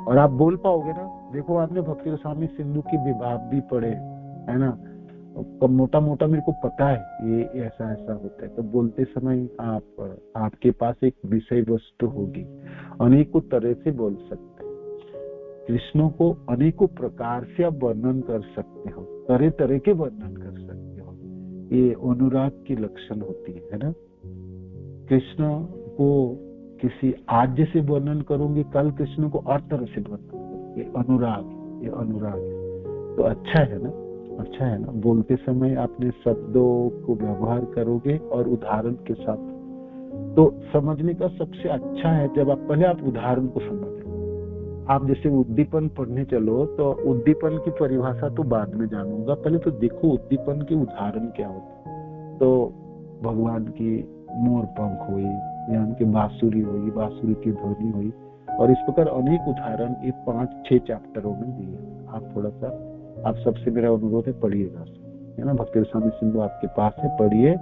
और आप बोल पाओगे ना। देखो आपने भक्ति रसामृत सिंधु की विभाव भी पढ़े, है ना, मोटा मोटा मेरे को पता है ये ऐसा होता है। तो बोलते समय आपके पास एक विषय वस्तु होगी, अनेकों तरह से बोल सकते हैं कृष्ण को, अनेकों प्रकार से आप वर्णन कर सकते हो, तरह तरह के वर्णन कर सकते हो। ये अनुराग की लक्षण होती है ना। कृष्ण को किसी आज जैसे वर्णन करूंगी, कल कृष्ण को और तरह से वर्णन करूंगी। ये अनुराग है। तो अच्छा है ना। बोलते समय आपने शब्दों को व्यवहार करोगे और उदाहरण के साथ। तो समझने का सबसे अच्छा है जब आप पहले आप उदाहरण को समझो। आप जैसे उद्दीपन पढ़ने चलो तो उद्दीपन की परिभाषा तो बाद में जानूंगा, पहले तो देखो उद्दीपन के उदाहरण क्या होते। तो भगवान की मोर पंख हुई या उनकी बांसुरी हुई, बांसुरी की ध्वनि हुई, और इस प्रकार अनेक उदाहरण ये 5-6 चैप्टरों में दिए। आप थोड़ा सा, आप सबसे मेरा अनुरोध है पढ़िएगा, है ना। भक्ति रसामृत सिंधु आपके पास है, पढ़िए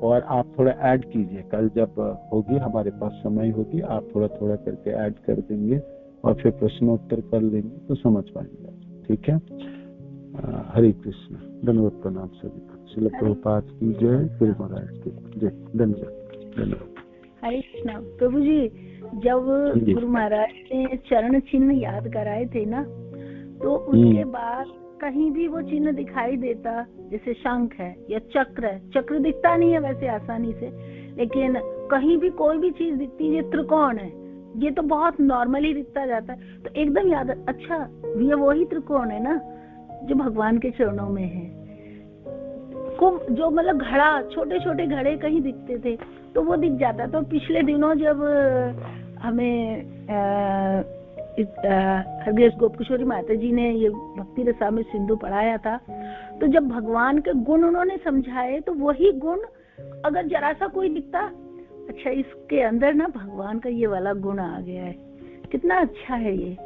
और आप थोड़ा ऐड कीजिए। कल जब होगी हमारे पास समय होगी, आप थोड़ा थोड़ा करके ऐड कर देंगे और फिर प्रश्नोत्तर कर लेंगे तो समझ पाएंगे, ठीक है। हरे कृष्ण। धन्यवाद, प्रणाम सभी को। श्रील प्रभुपाद की जय, गुरु महाराज की जय। धन्यवाद। हरे कृष्ण। प्रभु जी, जब गुरु महाराज ने चरण चिन्ह याद कराए थे ना, तो उसके बाद कहीं भी वो चिन्ह दिखाई देता, जैसे शंख है या चक्र है। चक्र दिखता नहीं है वैसे आसानी से, लेकिन कहीं भी कोई भी चीज दिखती है, ये त्रिकोण है, ये तो बहुत नॉर्मली दिखता जाता है, तो एकदम याद, अच्छा ये वही त्रिकोण है ना जो भगवान के चरणों में है। जो मतलब घड़ा, छोटे छोटे घड़े कहीं दिखते थे तो वो दिख जाता। तो पिछले दिनों जब हमें खरगेश गोप किशोरी माता जी ने ये भक्ति रसामृत सिंधु पढ़ाया था, तो जब भगवान के गुण उन्होंने समझाए तो वही गुण अगर जरा सा कोई दिखता, अच्छा इसके अंदर ना भगवान का ये वाला गुण आ गया है, कितना अच्छा है ये।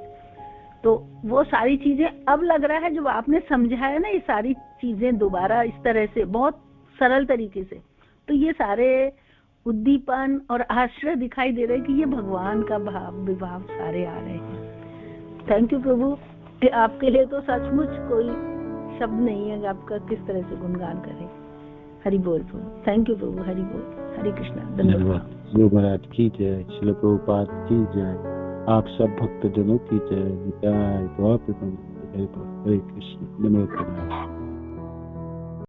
तो वो सारी चीजें अब लग रहा है, जब आपने समझाया ना ये सारी चीजें दोबारा इस तरह से बहुत सरल तरीके से, तो ये सारे उद्दीपन और आश्रय दिखाई दे रहे हैं कि ये भगवान का भाव विभाव सारे आ रहे हैं। थैंक यू प्रभु, कि आपके लिए तो सचमुच कोई शब्द नहीं है कि आपका किस तरह से गुणगान करें। हरि बोल प्रभु, थैंक यू प्रभु, हरि बोल, हरे कृष्णा, धन्यवाद। गुरु महाराज की जय, श्रील प्रभुपाद की जय, आप सब भक्त जनों की जय। हरे कृष्ण, नमो।